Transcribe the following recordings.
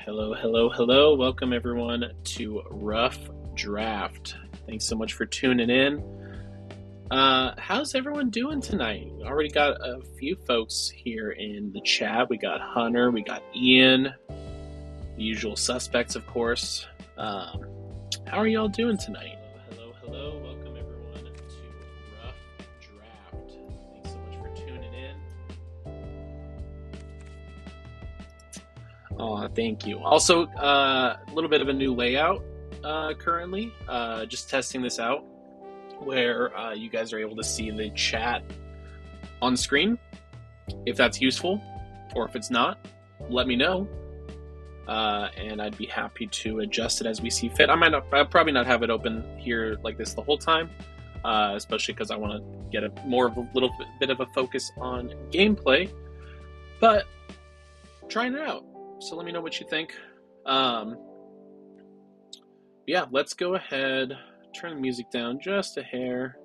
Hello, hello, hello. Welcome everyone to Rough Draft. Thanks so much for tuning in. How's everyone doing tonight? Already got a few folks here in the chat. We got Hunter, we got Ian, the usual suspects, of course. How are y'all doing tonight? Hello, hello, hello. Welcome everyone to Rough Draft. Thanks so much for tuning in. Oh, thank you. Also, a little bit of a new layout currently. Just testing this out, where you guys are able to see the chat on screen. If that's useful, or if it's not, let me know, and I'd be happy to adjust it as we see fit. I'll probably not have it open here like this the whole time, especially because I want to get a little bit of a focus on gameplay. But trying it out. So let me know what you think. Yeah, let's go ahead. Turn the music down just a hair.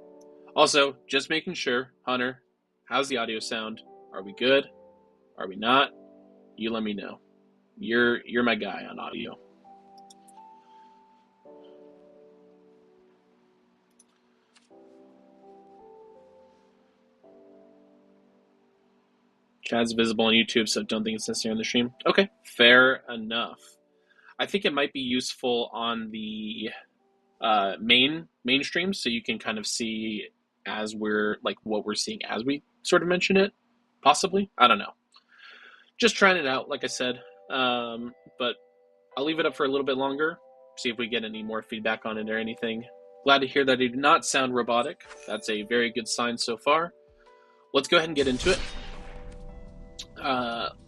Also, just making sure, Hunter, how's the audio sound? Are we good? Are we not? You let me know. You're my guy on audio. Chat's visible on YouTube, so don't think it's necessary on the stream. Okay, fair enough. I think it might be useful on the mainstream, so you can kind of see as we're like what we're seeing as we sort of mention it. Possibly, I don't know. Just trying it out, like I said. But I'll leave it up for a little bit longer. See if we get any more feedback on it or anything. Glad to hear that it did not sound robotic. That's a very good sign so far. Let's go ahead and get into it.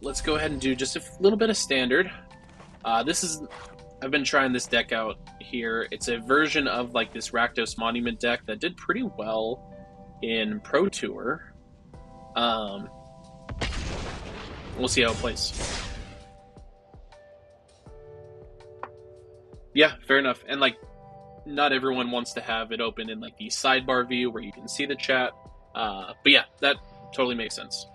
Let's go ahead and do just a little bit of standard. I've been trying this deck out here. It's a version of like this Rakdos Monument deck that did pretty well in Pro Tour. We'll see how it plays. Yeah, fair enough. And like, not everyone wants to have it open in like the sidebar view where you can see the chat. But yeah, that totally makes sense.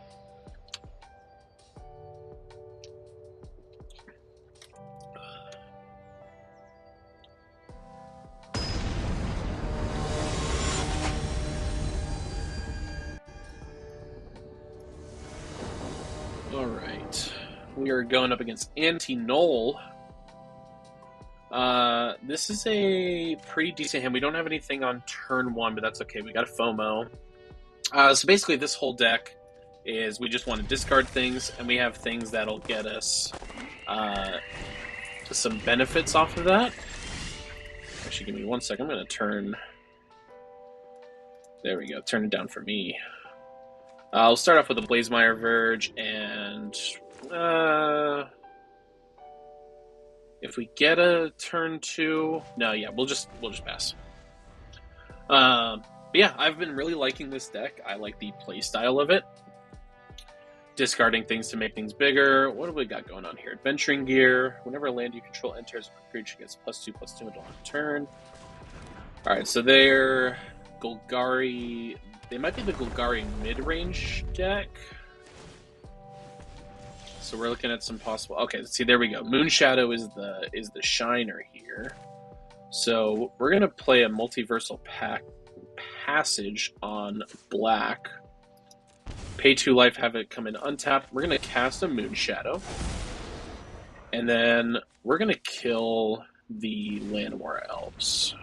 All right, we are going up against Anti-Null. This is a pretty decent hand. We don't have anything on turn one, but that's okay. We got a FOMO. So basically this whole deck is we just want to discard things, and we have things that'll get us some benefits off of that. Actually, give me 1 second. I'm going to turn... There we go. Turn it down for me. I'll start off with a Blazemire Verge, and... if we get a turn 2... No, yeah, we'll just pass. But yeah, I've been really liking this deck. I like the playstyle of it. Discarding things to make things bigger. What have we got going on here? Adventuring Gear. Whenever a land you control enters, a creature gets +2/+2 until end of turn. Alright, so they're Golgari... They might be the Golgari mid-range deck. So we're looking at some possible... Okay, see, there we go. Moonshadow is the shiner here. So we're going to play a Multiversal Passage on black. Pay 2 life, have it come in untapped. We're going to cast a Moonshadow. And then we're going to kill the Llanowar Elves.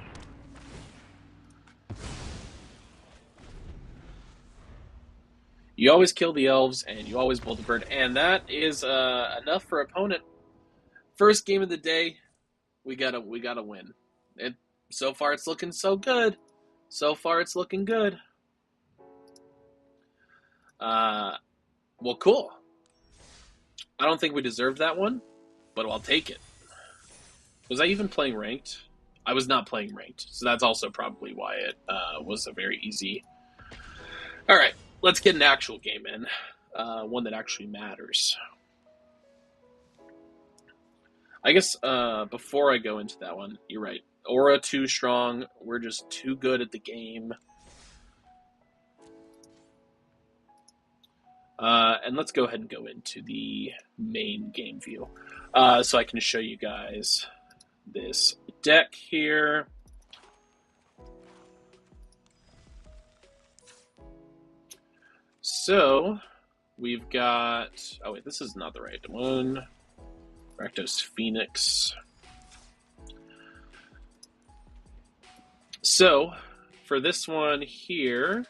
You always kill the elves, and you always bolt the bird, and that is enough for opponent. First game of the day, we gotta win. So far, it's looking so good. So far, it's looking good. Well, cool. I don't think we deserved that one, but I'll take it. Was I even playing ranked? I was not playing ranked, so that's also probably why it was a very easy. All right. Let's get an actual game in, one that actually matters. I guess before I go into that one, you're right. Aura too strong. We're just too good at the game. And let's go ahead and go into the main game view. So I can show you guys this deck here. So we've got, oh wait, this is not the right one. Rakdos Phoenix. So for this one here,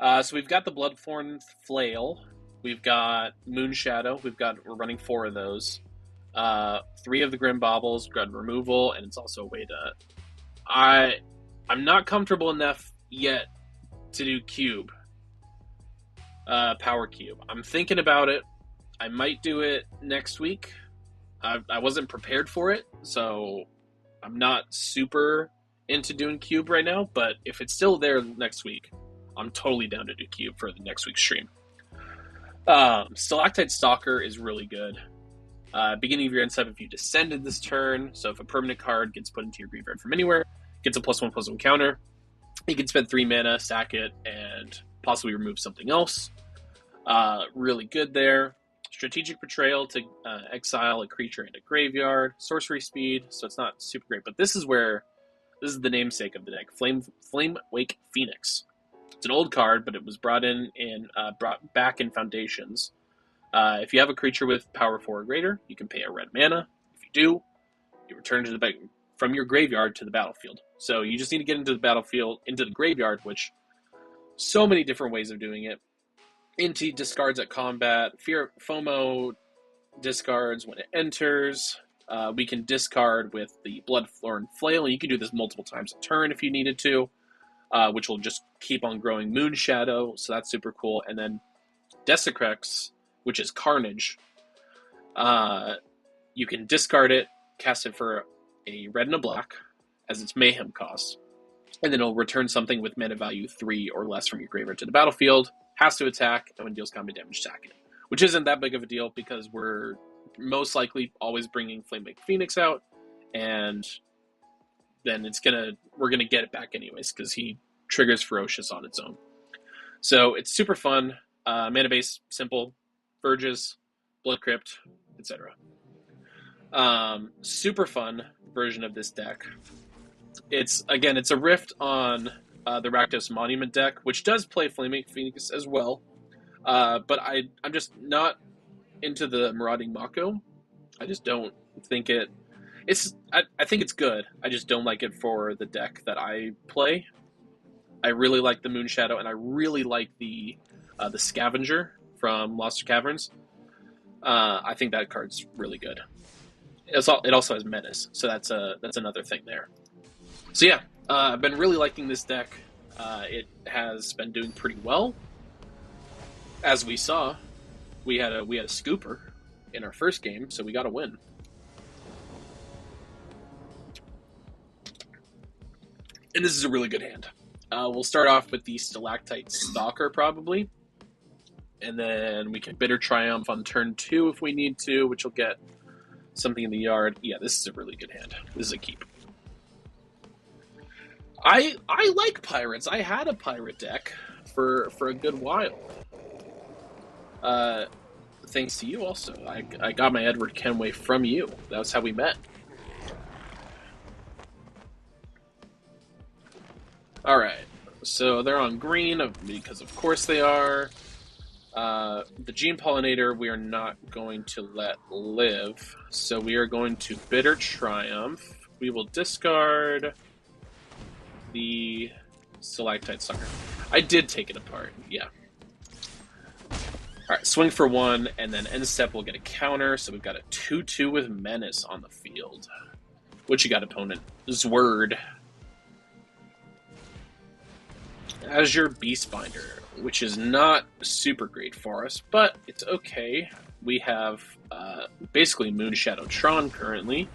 so we've got the Bloodthorn Flail, we've got Moonshadow, we're running 4 of those. 3 of the Grim Baubles, Grud removal, and it's also a way to. I'm not comfortable enough yet to do cube, power cube. I'm thinking about it. I might do it next week. I wasn't prepared for it, so I'm not super into doing cube right now. But if it's still there next week, I'm totally down to do cube for the next week's stream. Stalactite Stalker is really good. Beginning of your end step, if you descended this turn, so if a permanent card gets put into your graveyard from anywhere, gets a +1/+1 counter, you can spend 3 mana, sack it, and possibly remove something else. Really good there. Strategic Betrayal to exile a creature in a graveyard. Sorcery speed, so it's not super great, but this is the namesake of the deck, Flame Wake Phoenix. It's an old card, but it was brought back in Foundations. If you have a creature with power 4 or greater, you can pay a red mana. If you do, you return from your graveyard to the battlefield. So you just need to get into the graveyard, which so many different ways of doing it. Into discards at combat. FOMO discards when it enters. We can discard with the Bloodthorn Flail, and you can do this multiple times a turn if you needed to, which will just keep on growing Moonshadow, so that's super cool. And then Desecrex, which is Carnage. You can discard it, cast it for a red and a black as its Mayhem cost, and then it'll return something with mana value 3 or less from your graveyard to the battlefield, has to attack, and when it deals combat damage, sack it. Which isn't that big of a deal because we're most likely always bringing Flamewake Phoenix out, and then we're gonna get it back anyways because he triggers Ferocious on its own. So it's super fun. Mana base, simple. Verges, Blood Crypt, etc. Super fun version of this deck. It's a rift on the Rakdos Monument deck, which does play Flaming Phoenix as well. But I'm just not into the Marauding Mako. I just don't think I think it's good. I just don't like it for the deck that I play. I really like the Moonshadow, and I really like the Scavenger from Lost Caverns. I think that card's really good. It also has Menace, so that's another thing there. So yeah, I've been really liking this deck. It has been doing pretty well. As we saw, we had a scooper in our first game, so we got a win. And this is a really good hand. We'll start off with the Stalactite Stalker, probably. And then we can Bitter Triumph on turn 2 if we need to, which will get something in the yard. Yeah, this is a really good hand. This is a keep. I like pirates. I had a pirate deck for a good while. Thanks to you also. I got my Edward Kenway from you. That was how we met. Alright, so they're on green, because of course they are. The Gene Pollinator we are not going to let live, so we are going to Bitter Triumph. We will discard the Stalactite Sucker. I did take it apart, yeah. Alright, swing for 1, and then end step we'll get a counter, so we've got a 2/2 with Menace on the field. What you got, opponent? Zword. Azure Beastbinder, which is not super great for us, but it's okay. We have basically Moonshadow Tron currently.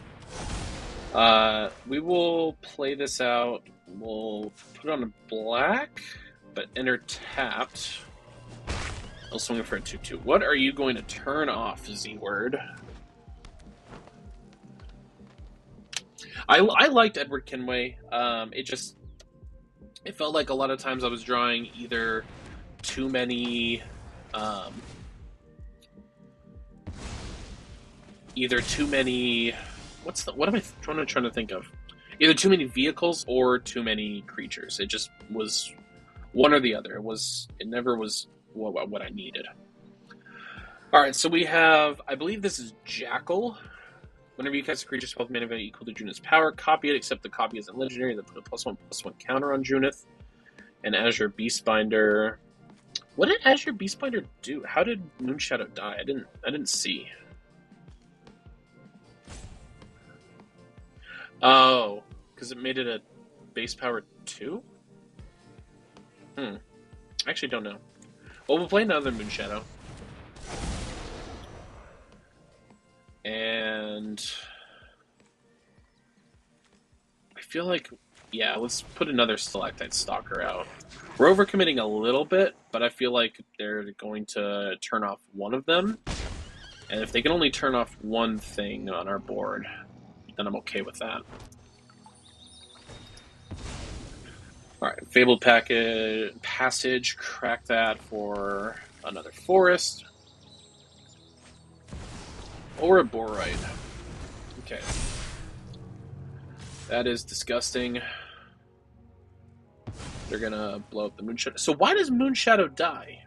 We will play this out. We'll put it on a black, but enter tapped. I'll swing it for a 2/2. What are you going to turn off, Z-Word? I liked Edward Kenway. It felt like a lot of times I was drawing either too many either too many. What am I trying to think of? Either too many vehicles or too many creatures. It just was one or the other. It never was what I needed. All right, so we have, I believe this is Jackal. Whenever you cast a creature spell with mana value equal to Junith's power, copy it, except the copy isn't legendary, then put a +1/+1 counter on Junith. And Azure Beastbinder. What did Azure Beastbinder do? How did Moonshadow die? I didn't see. Oh, because it made it a base power 2? I actually don't know. Well, we'll play another Moonshadow. And I feel like, yeah, let's put another Stalactite Stalker out. We're overcommitting a little bit, but I feel like they're going to turn off one of them. And if they can only turn off one thing on our board, then I'm okay with that. Alright, Fabled Passage, crack that for another forest. Or a Borite. Okay. That is disgusting. They're gonna blow up the Moonshadow. So why does Moonshadow die?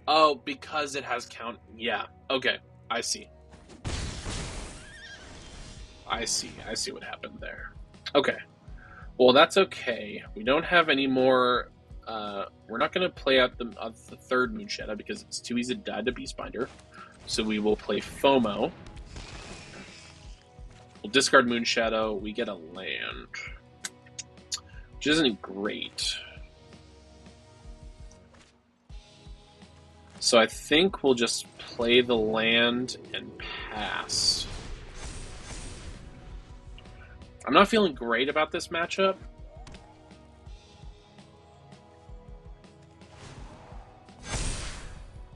Oh, because it has count. Yeah. Okay. I see. I see what happened there. Okay. Well, that's okay. We don't have any more. We're not going to play out the third Moonshadow because it's too easy to die to Beastbinder. So we will play FOMO. We'll discard Moonshadow. We get a land, which isn't great. So I think we'll just play the land and pass. I'm not feeling great about this matchup.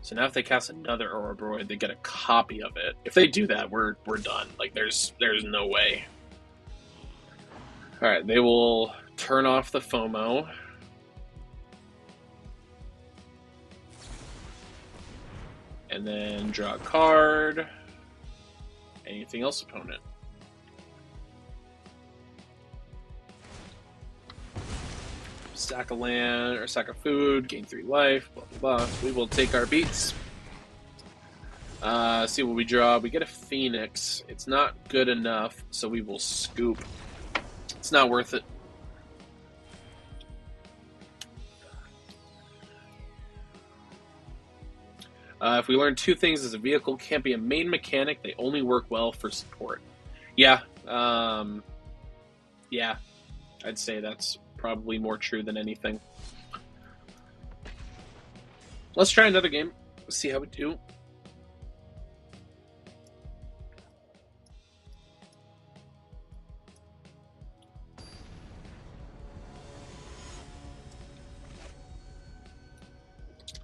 So now if they cast another Ouroboros, they get a copy of it. If they do that, we're done. Like, there's no way. Alright, they will turn off the FOMO. And then draw a card. Anything else, opponent? Stack of land or stack of food, gain 3 life, blah blah blah. We will take our beats. See what we draw. We get a Phoenix. It's not good enough, so we will scoop. It's not worth it. If we learn 2 things as a vehicle, can't be a main mechanic. They only work well for support. Yeah. Yeah. I'd say that's probably more true than anything. Let's try another game. Let's see how we do.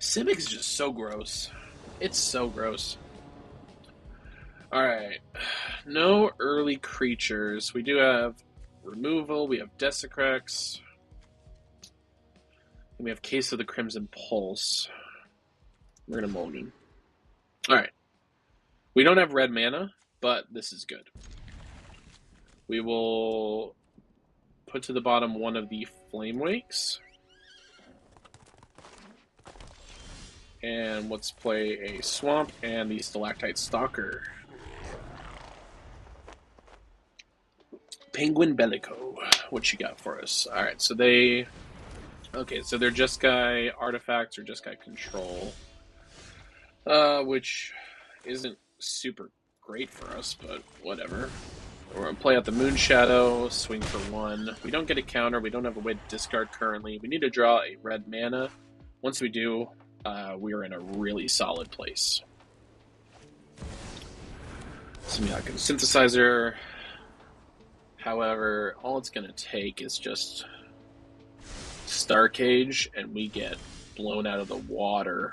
Simic is just so gross. It's so gross. Alright. No early creatures. We do have removal. We have Desecrex. And we have Case of the Crimson Pulse. We're going to Mulligan. Alright. We don't have red mana, but this is good. We will put to the bottom one of the Flame Wakes. And let's play a Swamp and the Stalactite Stalker. Penguin Bellico. What you got for us? Alright, so they... Okay, so they're Jeskai Artifacts or Jeskai Control. Which isn't super great for us, but whatever. We're going to play out the Moonshadow, swing for 1. We don't get a counter, we don't have a way to discard currently. We need to draw a red mana. Once we do, we are in a really solid place. Semiotic Synthesizer. However, all it's going to take is just Star Cage, and we get blown out of the water.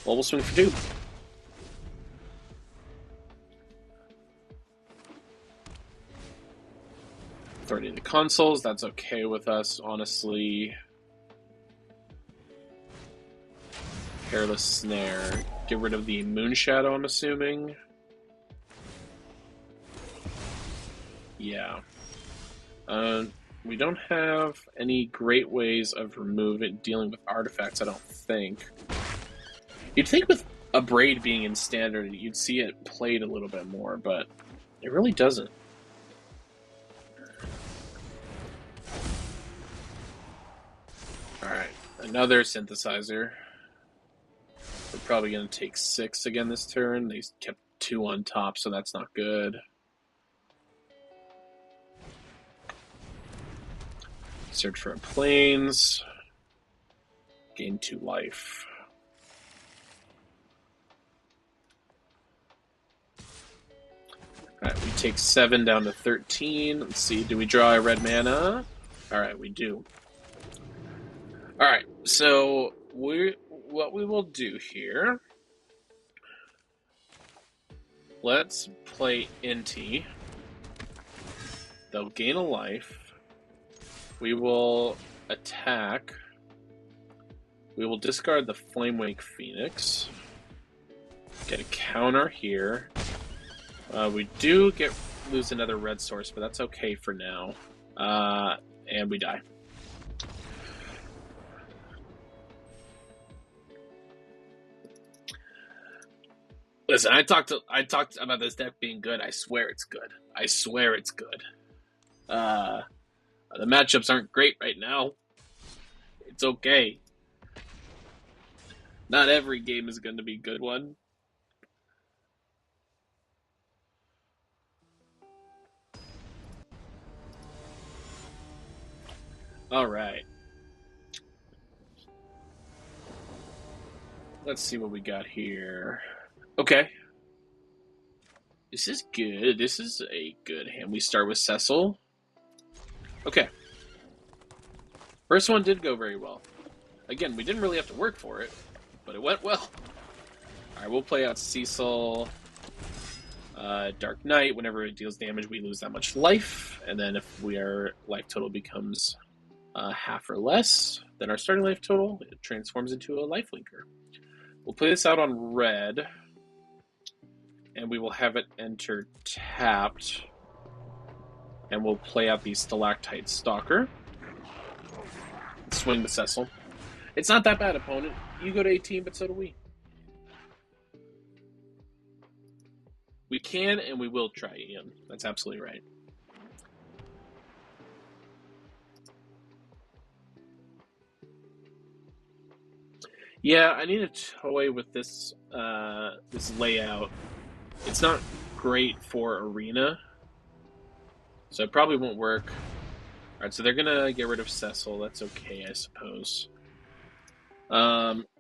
Well, we'll swing for 2. Authority of the Consuls, that's okay with us, honestly. Careless Snare. Get rid of the Moon Shadow, I'm assuming. Yeah. We don't have any great ways of dealing with artifacts, I don't think. You'd think with a Braid being in Standard, you'd see it played a little bit more, but it really doesn't. Alright, another Synthesizer. We're probably going to take 6 again this turn. They kept 2 on top, so that's not good. Search for a Plains. Gain 2 life. Alright, we take 7 down to 13. Let's see, do we draw a red mana? Alright, we do. Alright, so what we will do here... Let's play Inti. They'll gain a life. We will attack. We will discard the Flamewake Phoenix. Get a counter here. We do lose another red source, but that's okay for now. And we die. Listen, I talked about this deck being good. I swear it's good. I swear it's good. The matchups aren't great right now. It's okay. Not every game is going to be a good one. All right. Let's see what we got here. Okay. This is good. This is a good hand. We start with Cecil. Okay. First one did go very well. Again, we didn't really have to work for it, but it went well. Alright, we'll play out Cecil. Dark Knight. Whenever it deals damage, we lose that much life. And then if our life total becomes half or less than our starting life total, it transforms into a lifelinker. We'll play this out on red. And we will have it enter tapped. And we'll play out the Stalactite Stalker. Swing the Cecil. It's not that bad, opponent. You go to 18, but so do we. We can and we will try, Ian. That's absolutely right. Yeah, I need to toy with this this layout. It's not great for Arena, so it probably won't work. Alright, so they're gonna get rid of Cecil. That's okay, I suppose.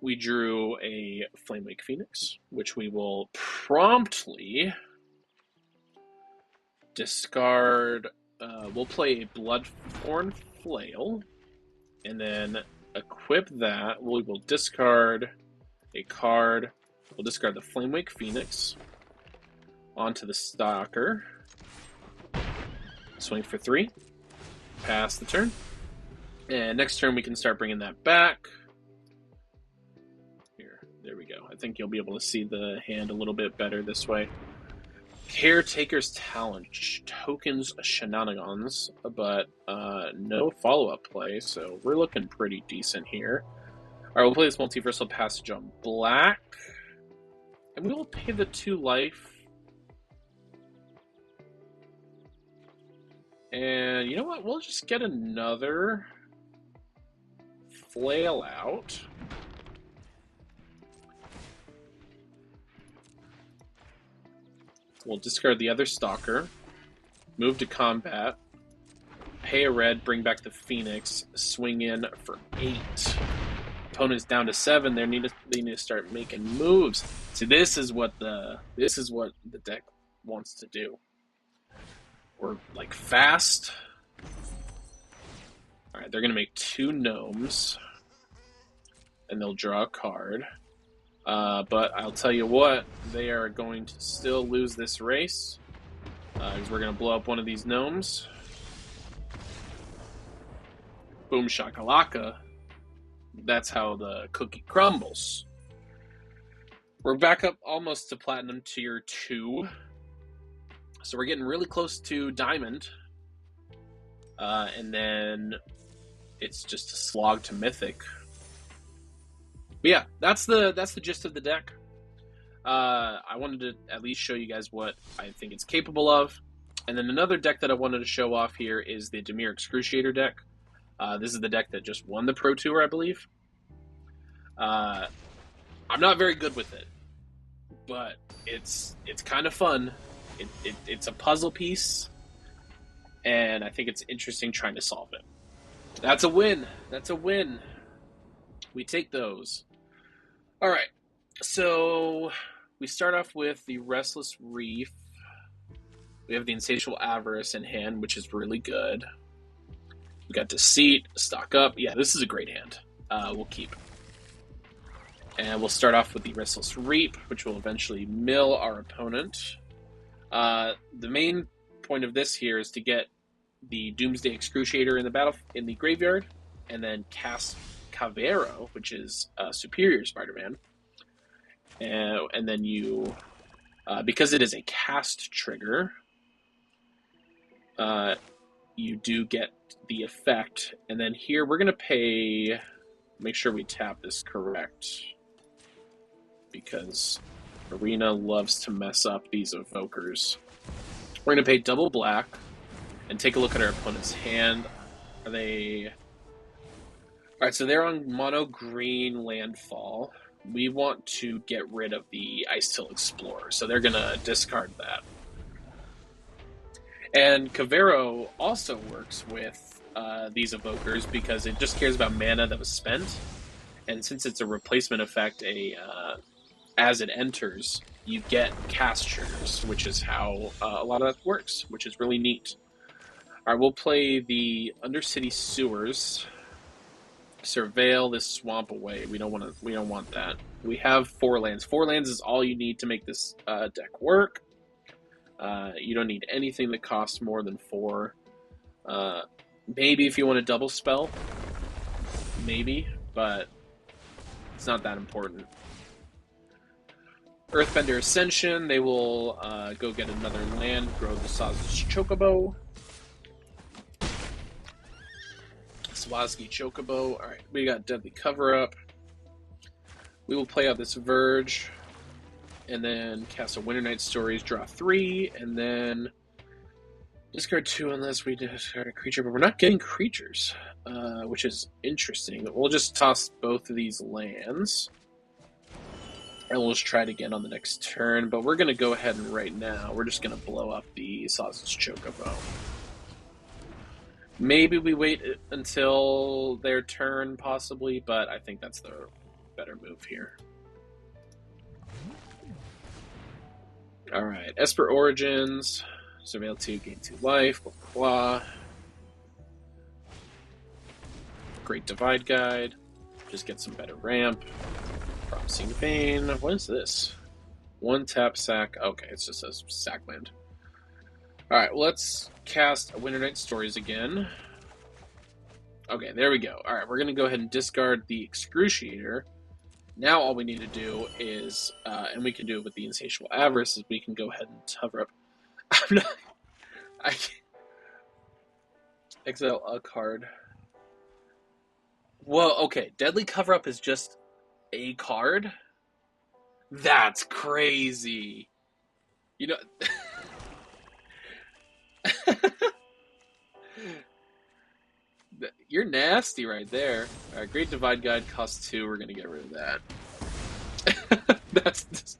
We drew a Flamewake Phoenix, which we will promptly discard. We'll play a Bloodthorn Flail, and then equip that. We will discard a card. We'll discard the Flamewake Phoenix onto the Stalker. Swing for 3. Pass the turn. And next turn we can start bringing that back. Here, there we go. I think you'll be able to see the hand a little bit better this way. Caretaker's Talent tokens shenanigans, but no follow-up play, so we're looking pretty decent here. Alright, we'll play this Multiversal Passage on black. And we will pay the 2 life. And you know what? We'll just get another Flail out. We'll discard the other Stalker. Move to combat. Pay a red, bring back the Phoenix. Swing in for 8. Opponent's down to 7. They need to start making moves. So this is what the deck wants to do. We're like fast. Alright, they're gonna make 2 gnomes. And they'll draw a card. But I'll tell you what, they are going to still lose this race. Because we're gonna blow up one of these gnomes. Boom shakalaka. That's how the cookie crumbles. We're back up almost to Platinum Tier 2. So we're getting really close to Diamond. And then it's just a slog to Mythic. But yeah, that's the gist of the deck. I wanted to at least show you guys what I think it's capable of. And then another deck that I wanted to show off here is the Dimir Excruciator deck. This is the deck that just won the Pro Tour, I believe. I'm not very good with it, but it's kind of fun. It's a puzzle piece, and I think it's interesting trying to solve it. That's a win. That's a win. We take those. All right, so we start off with the Restless Reef. We have the Insatiable Avarice in hand, which is really good. We got Deceit, Stock Up. Yeah, this is a great hand. We'll keep. And we'll start off with the Restless Reap, which will eventually mill our opponent. The main point of this here is to get the Doomsday Excruciator in the graveyard, and then cast Cavero, which is Superior Spider-Man. And then you, because it is a cast trigger, you do get the effect. And then here we're going to make sure we tap this correct, because Arena loves to mess up these evokers. We're going to pay double black and take a look at our opponent's hand. Are they... Alright, so they're on mono green landfall. We want to get rid of the Ice-Till Explorer, so they're going to discard that. And Cavero also works with these evokers because it just cares about mana that was spent. And since it's a replacement effect, as it enters, you get cast triggers, which is how a lot of that works, which is really neat. All right, we'll play the Undercity Sewers. Surveil this swamp away. We don't want that. We have 4 lands. 4 lands is all you need to make this deck work. You don't need anything that costs more than 4. Maybe if you want a double spell, maybe, but it's not that important. Earthbender Ascension, they will go get another land, grow the Sausage Chocobo. Swazi Chocobo. Alright, we got Deadly Cover-Up. We will play out this Verge, and then cast a Winter Night Stories, draw 3, and then discard 2 unless we discard a creature, but we're not getting creatures, which is interesting. We'll just toss both of these lands. And we'll just try it again on the next turn, but we're going to go ahead and right now, we're just going to blow up the Sausage Chocobo. Maybe we wait until their turn, possibly, but I think that's the better move here. Alright, Esper Origins, Surveil 2, gain 2 life, blah, blah, blah. Great Divide Guide, just get some better ramp. Promising Vein. What is this? 1 tap sack. Okay, it's just a sack land. Alright, well, let's cast a Winter Night Stories again. Okay, there we go. Alright, we're going to go ahead and discard the Excruciator. Now all we need to do is, and we can do it with the Insatiable Avarice, is we can go ahead and hover up. I can't. Exile a card. Whoa, okay. Deadly Cover-Up is just a card? That's crazy. You know... You're nasty right there. Alright, Great Divide Guide costs 2. We're going to get rid of that. That's just...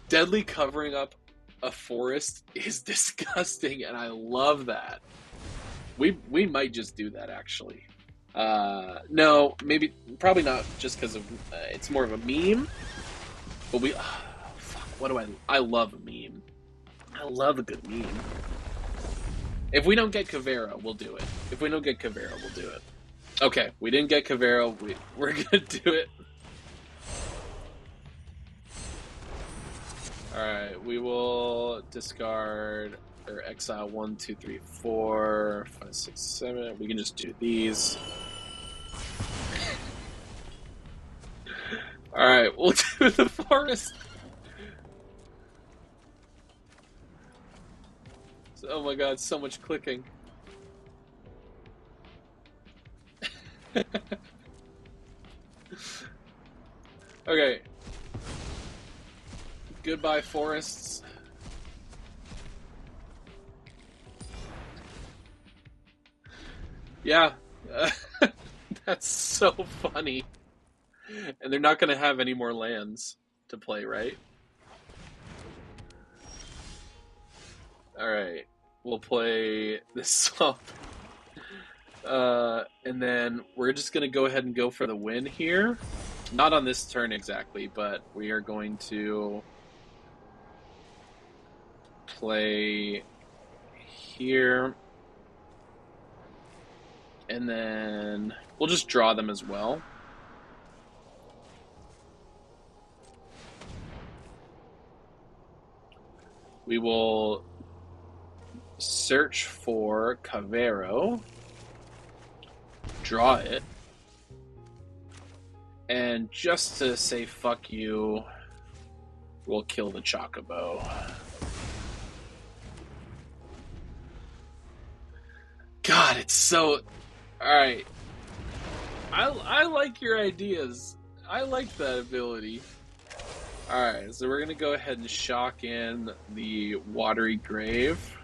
Deadly covering up a forest is disgusting, and I love that. We might just do that, actually. No, maybe, probably not just because of, it's more of a meme, but fuck, what do I love a meme. I love a good meme. If we don't get Cavero, we'll do it. If we don't get Cavero, we'll do it. Okay, we didn't get Cavero, we're gonna do it. Alright, we will discard, or exile 1, 2, 3, 4, 5, 6, 7. We can just do these. Alright, we'll do the forest. Oh my god, so much clicking. Okay. Goodbye, forests. Yeah. That's so funny. And they're not going to have any more lands to play, right? Alright. We'll play this song. And then we're just going to go ahead and go for the win here. Not on this turn exactly, but we are going to play here. And then we'll just draw them as well. We will search for Cavero, draw it, and just to say fuck you, we'll kill the Chocobo. God, it's so... Alright. I like your ideas. I like that ability. Alright, so we're going to go ahead and shock in the Watery Grave.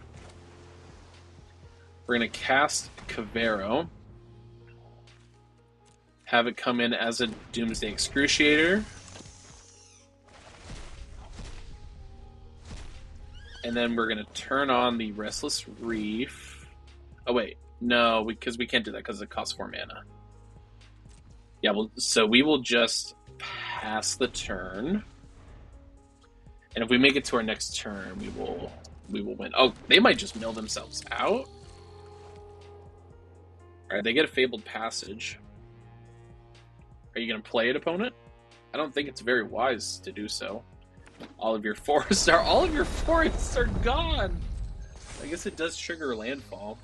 We're going to cast Cavero. Have it come in as a Doomsday Excruciator. And then we're going to turn on the Restless Reef. Oh, wait. No, because we can't do that because it costs 4 mana. Yeah, so we will just pass the turn. And if we make it to our next turn, we will win. Oh, they might just mill themselves out. Alright, they get a Fabled Passage. Are you going to play it, opponent? I don't think it's very wise to do so. All of your forests are gone! I guess it does trigger landfall.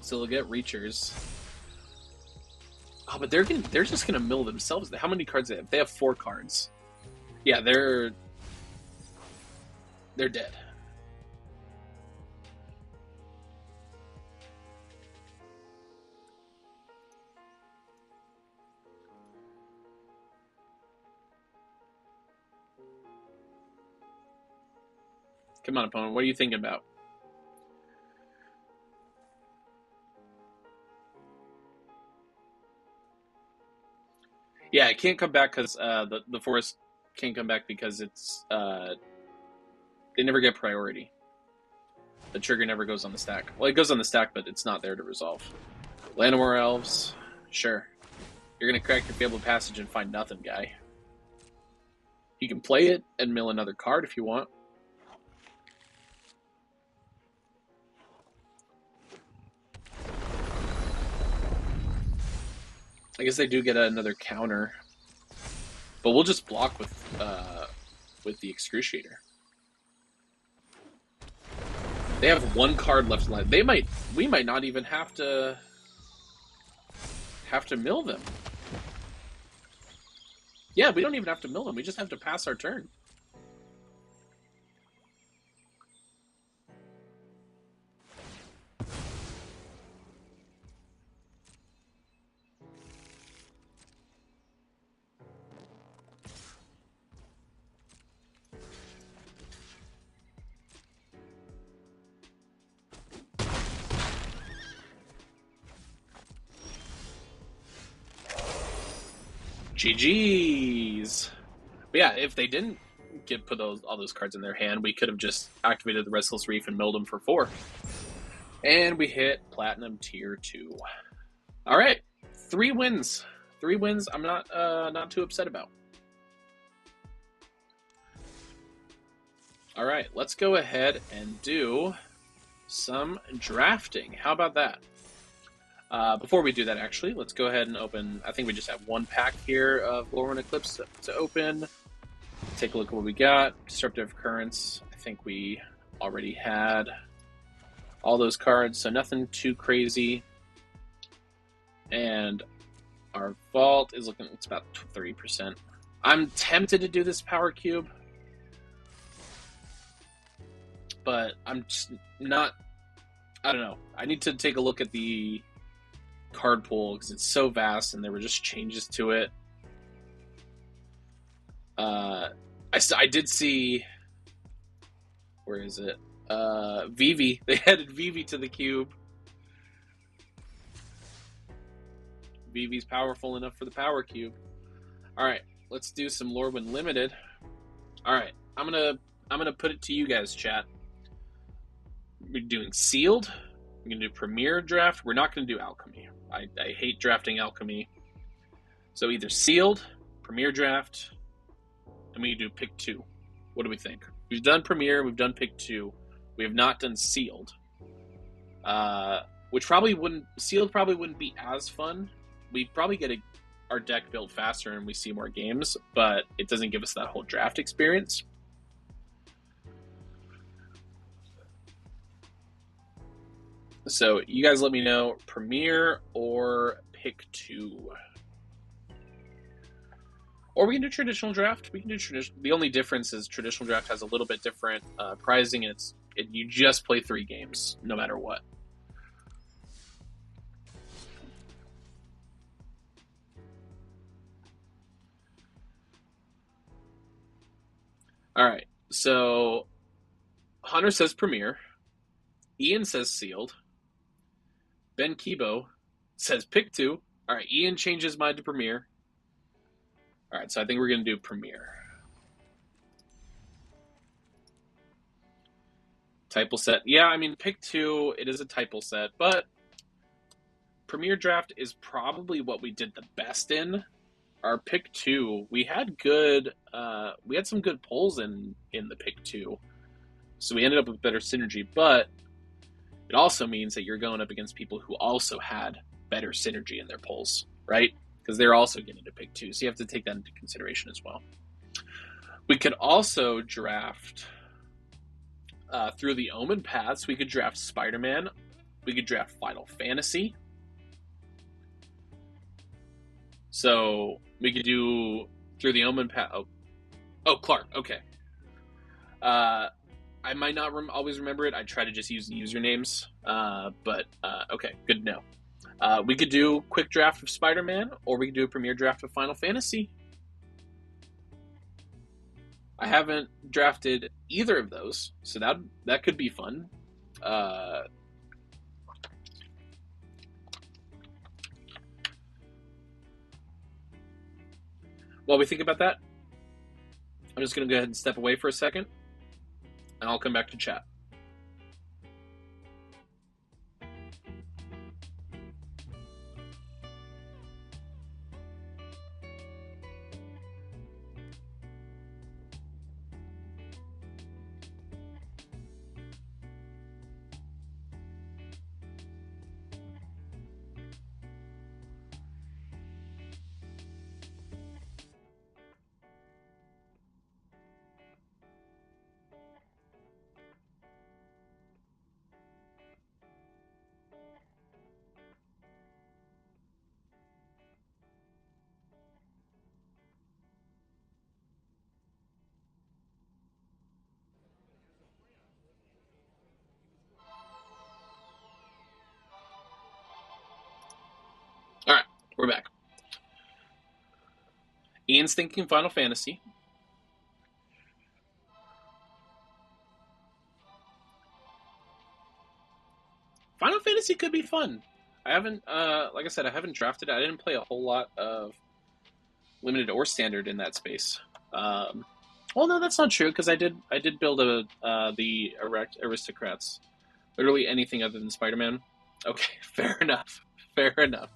So they'll get Reachers. Oh, but they're just gonna mill themselves. How many cards do they have? They have 4 cards. Yeah, they're dead. Come on, opponent. What are you thinking about? Yeah, it can't come back because the forest can't come back because it's they never get priority. The trigger never goes on the stack. Well, it goes on the stack, but it's not there to resolve. Llanowar Elves, sure. You're gonna crack your Fabled Passage and find nothing, guy. You can play it and mill another card if you want. I guess they do get another counter, but we'll just block with the Excruciator. They have 1 card left in line. We might not even have to mill them. Yeah, we don't even have to mill them. We just have to pass our turn. GG's. But yeah, if they didn't put all those cards in their hand, we could have just activated the Restless Reef and milled them for 4. And we hit Platinum Tier 2. All right, 3 wins. 3 wins. I'm not too upset about. All right, let's go ahead and do some drafting. How about that? Before we do that, actually, let's go ahead and open. I think we just have 1 pack here of Lorwyn Eclipsed to open. Take a look at what we got. Disruptive Currents. I think we already had all those cards, so nothing too crazy. And our vault is looking, it's about 30%. I'm tempted to do this power cube, but I'm just not. I don't know. I need to take a look at the card pool because it's so vast and there were just changes to it. I did see. Where is it? Vivi. They added Vivi to the cube. Vivi's powerful enough for the power cube. All right, let's do some Lorwyn Limited. All right, I'm gonna put it to you guys, chat. We're doing sealed. We're gonna do Premier draft. We're not gonna do alchemy. I hate drafting alchemy. So either sealed, Premier draft, and we do pick 2. What do we think? We've done Premier. We've done pick 2. We have not done sealed. Which probably wouldn't. Sealed probably wouldn't be as fun. We probably get our deck built faster and we see more games, but it doesn't give us that whole draft experience. So you guys let me know, Premier or pick 2. Or we can do traditional draft. We can do traditional. The only difference is traditional draft has a little bit different pricing, and you just play 3 games no matter what. All right, so Hunter says Premier. Ian says sealed. Ben Kibo says pick 2. All right, Ian changed his mind to Premier. All right, so I think we're going to do Premier. Typal set. Yeah, I mean, pick 2, it is a typal set, but Premier draft is probably what we did the best in. Our pick 2, we had some good pulls in the pick 2, so we ended up with better synergy. But it also means that you're going up against people who also had better synergy in their pulls, right? Because they're also getting to pick 2, so you have to take that into consideration as well. We could also draft through the Omen paths. We could draft Spider-Man. We could draft Final Fantasy. So we could do through the Omen path. Oh, Clark. Okay. I might not always remember it. I try to just use the usernames. But okay, good to know. We could do quick draft of Spider-Man, or we could do a Premier draft of Final Fantasy. I haven't drafted either of those, so that could be fun. While we think about that, I'm just going to go ahead and step away for a second, and I'll come back to chat. All right, we're back. Ian's thinking Final Fantasy. Final Fantasy could be fun. I haven't, like I said, I haven't drafted. I didn't play a whole lot of limited or standard in that space. Well, no, that's not true because I did build the aristocrats. Literally anything other than Spider-Man. Okay, fair enough. Fair enough.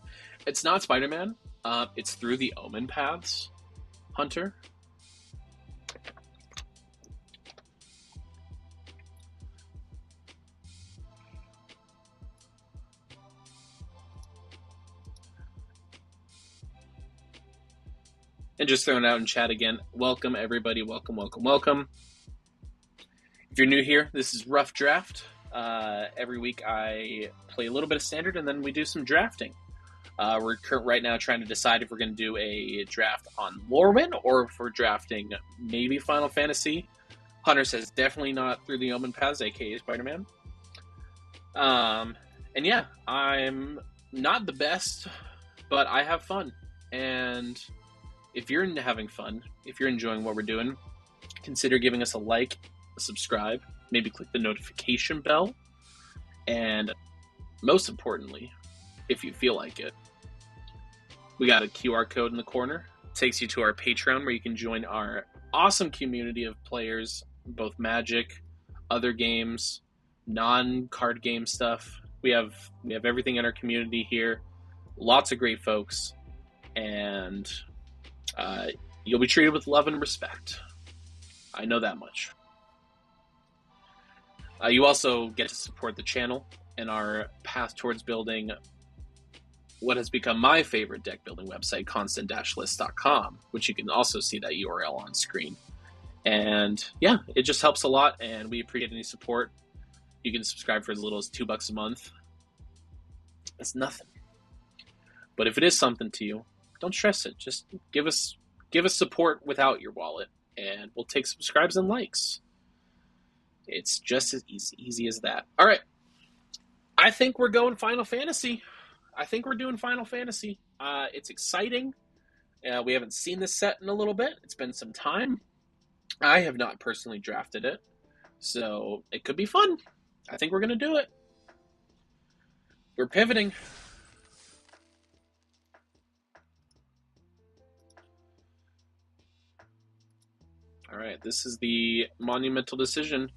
It's not Spider-Man. It's through the Omen paths, Hunter. And just throwing it out in chat again. Welcome, everybody. Welcome, welcome, welcome. If you're new here, this is Rough Draft. Every week I play a little bit of Standard, and then we do some drafting. We're right now trying to decide if we're going to do a draft on Lorwyn or if we're drafting maybe Final Fantasy. Hunter says definitely not through the Omen Paths, aka Spider-Man. And yeah, I'm not the best, but I have fun. And if you're having fun, if you're enjoying what we're doing, consider giving us a like, a subscribe, maybe click the notification bell, and most importantly, if you feel like it, we got a QR code in the corner. It takes you to our Patreon where you can join our awesome community of players, both Magic, other games, non-card game stuff. We have everything in our community here. Lots of great folks, and you'll be treated with love and respect. I know that much. You also get to support the channel and our path towards building what has become my favorite deck building website, constant-list.com, which you can also see that URL on screen. And yeah, it just helps a lot, and we appreciate any support. You can subscribe for as little as $2 a month. It's nothing. But if it is something to you, don't stress it. Just give us support without your wallet, and we'll take subscribes and likes. It's just as easy as that. All right. I think we're going Final Fantasy. I think we're doing Final Fantasy. It's exciting. We haven't seen this set in a little bit. It's been some time. I have not personally drafted it, so it could be fun. I think we're going to do it. We're pivoting. All right, this is the monumental decision.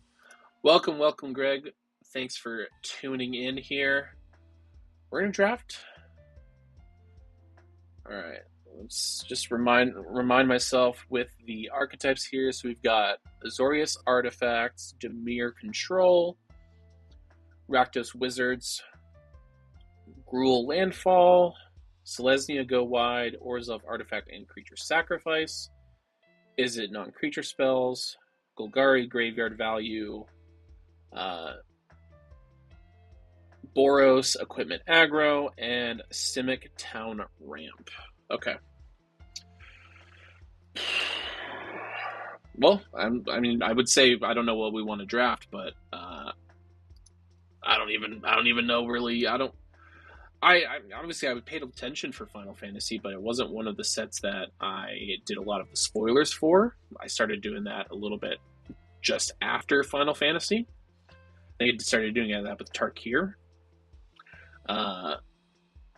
Welcome, Greg. Thanks for tuning in here. We're going to draft. All right, let's just remind myself with the archetypes here. So we've got Azorius Artifacts, Dimir Control, Rakdos Wizards, Gruul Landfall, Selesnya Go Wide, Orzhov Artifact and Creature Sacrifice, Is It Non-Creature Spells, Golgari Graveyard Value, Boros Equipment Aggro, and Simic Town Ramp. Okay. Well, I would say I don't know what we want to draft, but I don't even know really. I obviously I paid attention for Final Fantasy, but it wasn't one of the sets that I did a lot of the spoilers for. I started doing that a little bit just after Final Fantasy. They started doing that with Tarkir. Well,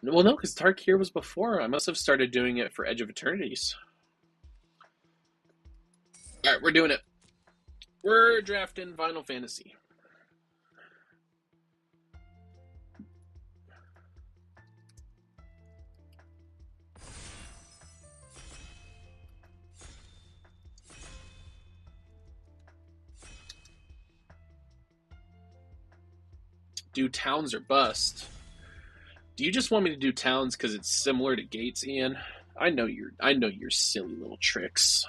no, because Tarkir was before. I must have started doing it for Edge of Eternities. All right, we're doing it. We're drafting Final Fantasy. Do towns or bust? Do you just want me to do towns because it's similar to Gates, Ian? I know your silly little tricks.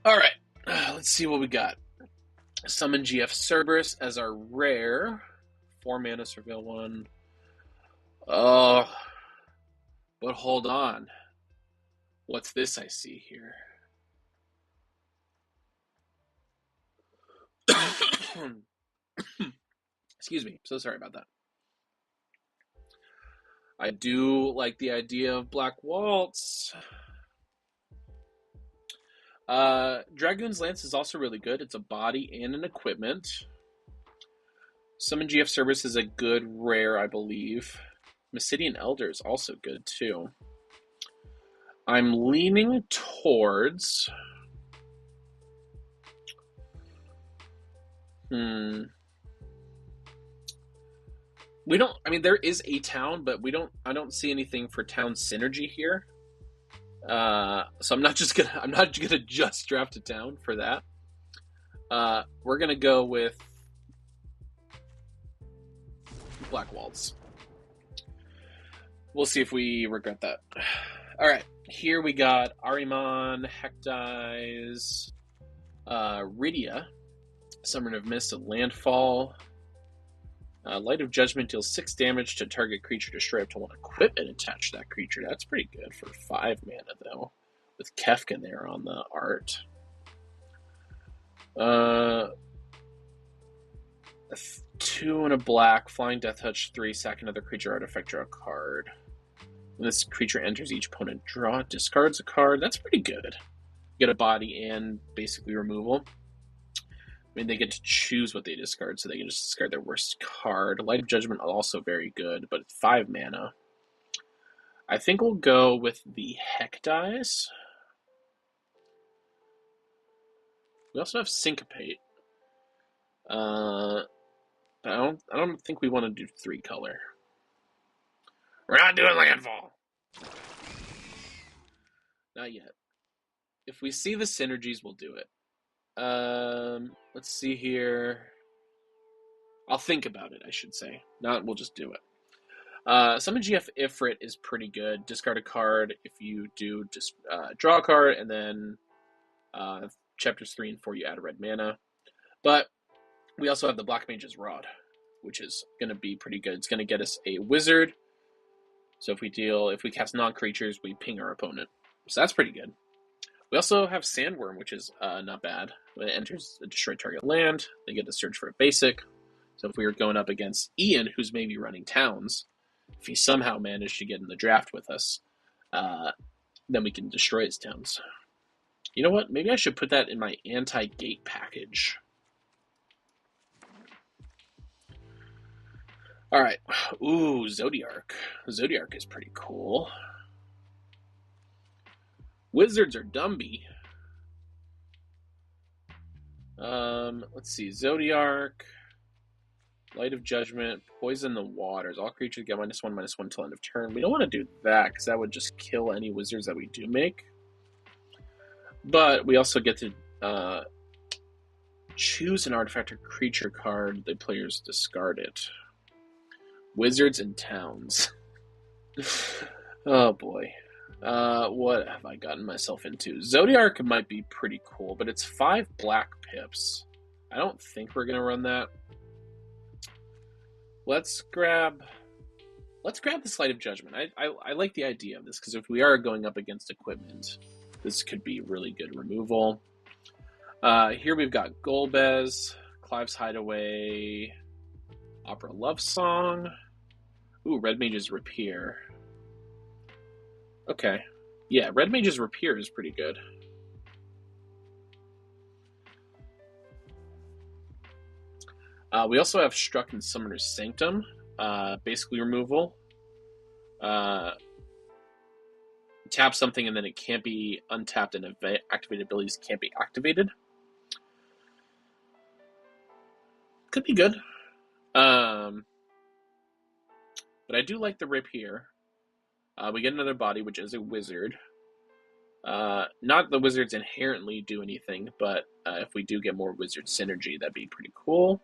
All right, let's see what we got. Summon GF Cerberus as our rare 4-mana surveil 1. Oh, but hold on. What's this I see here? Excuse me. So sorry about that. I do like the idea of Black Waltz. Dragoon's Lance is also really good. It's a body and an equipment. Summon GF Service is a good rare, I believe. Mysidian Elder is also good too. I'm leaning towards... We don't. I mean, there is a town, but we don't. I don't see anything for town synergy here. So I'm not gonna just draft a town for that. We're gonna go with Black Waltz. We'll see if we regret that. All right, here we got Ahriman, Hecdize, Rydia, Summoner of Mist, and Landfall. Light of Judgment deals 6 damage to target creature, destroy up to 1 equipment attached to that creature. That's pretty good for 5 mana, though, with Kefka there on the art. 2 and a black, Flying Death Touch 3, sack another creature artifact, draw a card. When this creature enters, each opponent discards a card. That's pretty good. Get a body and basically removal. I mean, they get to choose what they discard, so they can just discard their worst card. Light of Judgment also very good, but 5 mana. I think we'll go with the Heck Dice. We also have Syncopate. But I don't think we want to do 3 color. We're not doing Landfall. Not yet. If we see the synergies, we'll do it. Let's see here. I'll think about it, I should say. Not, we'll just do it. Summon GF Ifrit is pretty good. Discard a card. If you do, just draw a card, and then chapters 3 and 4, you add a red mana. But we also have the Black Mage's Rod, which is going to be pretty good. It's going to get us a wizard. So if we cast non-creatures, we ping our opponent. So that's pretty good. We also have Sandworm, which is not bad. When it enters a destroyed target land, they get to search for a basic. So if we were going up against Ian, who's maybe running towns, if he somehow managed to get in the draft with us, then we can destroy his towns. You know what? Maybe I should put that in my anti-gate package. All right. Ooh, Zodiark. Zodiark is pretty cool. Wizards are Dumby. Let's see. Zodiark, Light of Judgment, Poison the Waters. All creatures get -1/-1 until end of turn. We don't want to do that because that would just kill any wizards that we do make. But we also get to choose an artifact or creature card. The players discard it. Wizards and towns. Oh boy. What have I gotten myself into? Zodiark might be pretty cool, but it's 5 black pips. I don't think we're gonna run that. Let's grab this Light of Judgment. I like the idea of this, because if we are going up against equipment, this could be really good removal. Here we've got Golbez, Clive's Hideaway, Opera Love Song. Ooh, Red Mage's Rapier. Okay. Yeah, Red Mage's Rapier is pretty good. We also have Struck and Summoner's Sanctum. Basically removal. Tap something and then it can't be untapped, and activated abilities can't be activated. Could be good. But I do like the Rapier. We get another body, which is a wizard. Not the wizards inherently do anything, but if we do get more wizard synergy, that'd be pretty cool.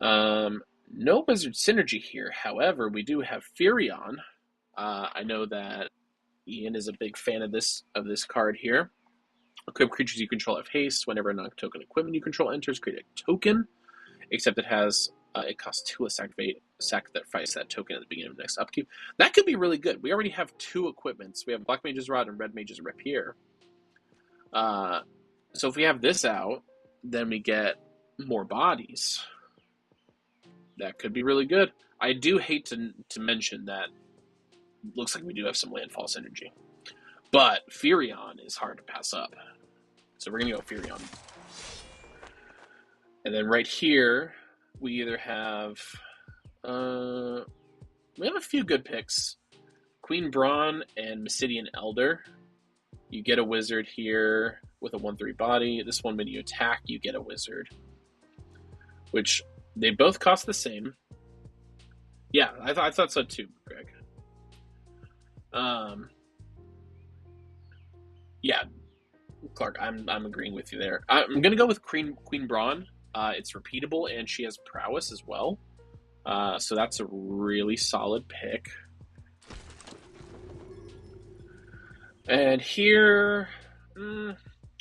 No wizard synergy here. However, we do have Furion. I know that Ian is a big fan of this card here. Equip creatures you control have haste. Whenever a non-token equipment you control enters, create a token. Except it costs 2 to activate. Sack that fights that token at the beginning of the next upkeep. That could be really good. We already have 2 equipments. We have Black Mage's Rod and Red Mage's Rapier. So if we have this out, then we get more bodies. That could be really good. I do hate to mention that it looks like we do have some landfall synergy. But Furion is hard to pass up. So we're going to go Furion. And then right here, we either have... we have a few good picks. Queen Brawn and Mysidian Elder. You get a wizard here with a 1/3 body. This one, when you attack, you get a wizard. Which, they both cost the same. Yeah, I thought so too, Greg. Yeah, Clark, I'm agreeing with you there. I'm going to go with Queen Brawn. It's repeatable, and she has prowess as well. So that's a really solid pick. And here,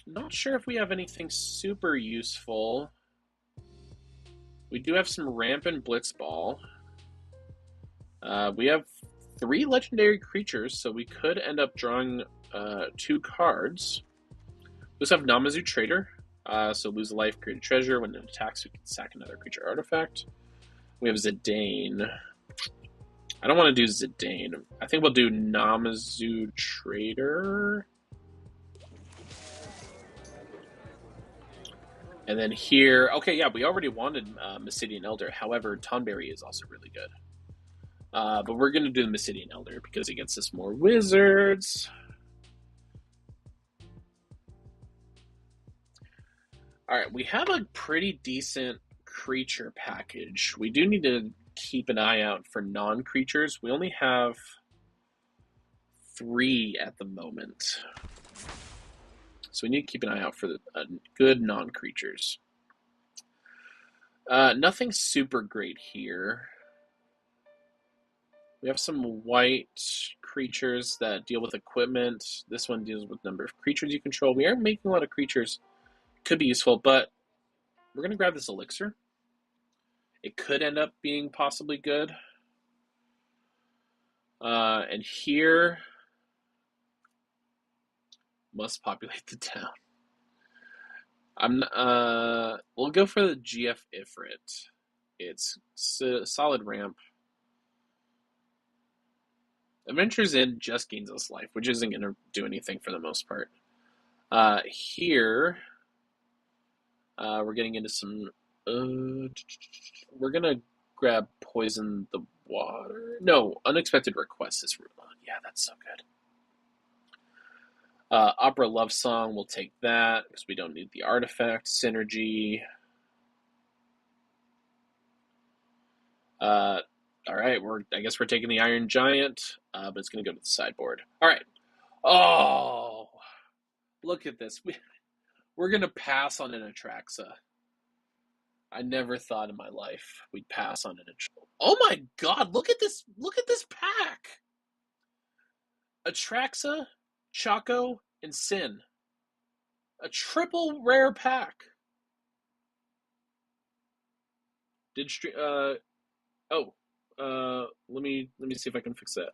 not sure if we have anything super useful. We do have some Rampant Blitzball. We have 3 legendary creatures, so we could end up drawing 2 cards. We also have Namazu Trader, so lose a life, create a treasure. When it attacks, we can sack another creature artifact. We have Zidane. I don't want to do Zidane. I think we'll do Namazu Trader. And then here, okay, yeah, we already wanted Mythic Elder. However, Tonberry is also really good. But we're going to do the Mythic Elder because it gets us more wizards. All right, we have a pretty decent creature package. We do need to keep an eye out for non-creatures. We only have 3 at the moment. So we need to keep an eye out for the good non-creatures. Nothing super great here. We have some white creatures that deal with equipment. This one deals with number of creatures you control. We aren't making a lot of creatures. Could be useful, but we're going to grab this elixir. It could end up being possibly good. And here, must populate the town. We'll go for the GF Ifrit. It's a solid ramp. Adventures in just gains us life, which isn't going to do anything for the most part. Here, we're getting into some... we're going to grab Poison the Water. No, Unexpected Request is... yeah, that's so good. Opera Love Song, we'll take that because we don't need the artifact. Synergy. All right, I guess we're taking the Iron Giant, but it's going to go to the sideboard. All right. Oh, look at this. We're going to pass on an Atraxa. I never thought in my life we'd pass on an Atraxa. Oh my God, look at this. Look at this pack. Atraxa, Chaco, and Sin. A triple rare pack. Let me see if I can fix that.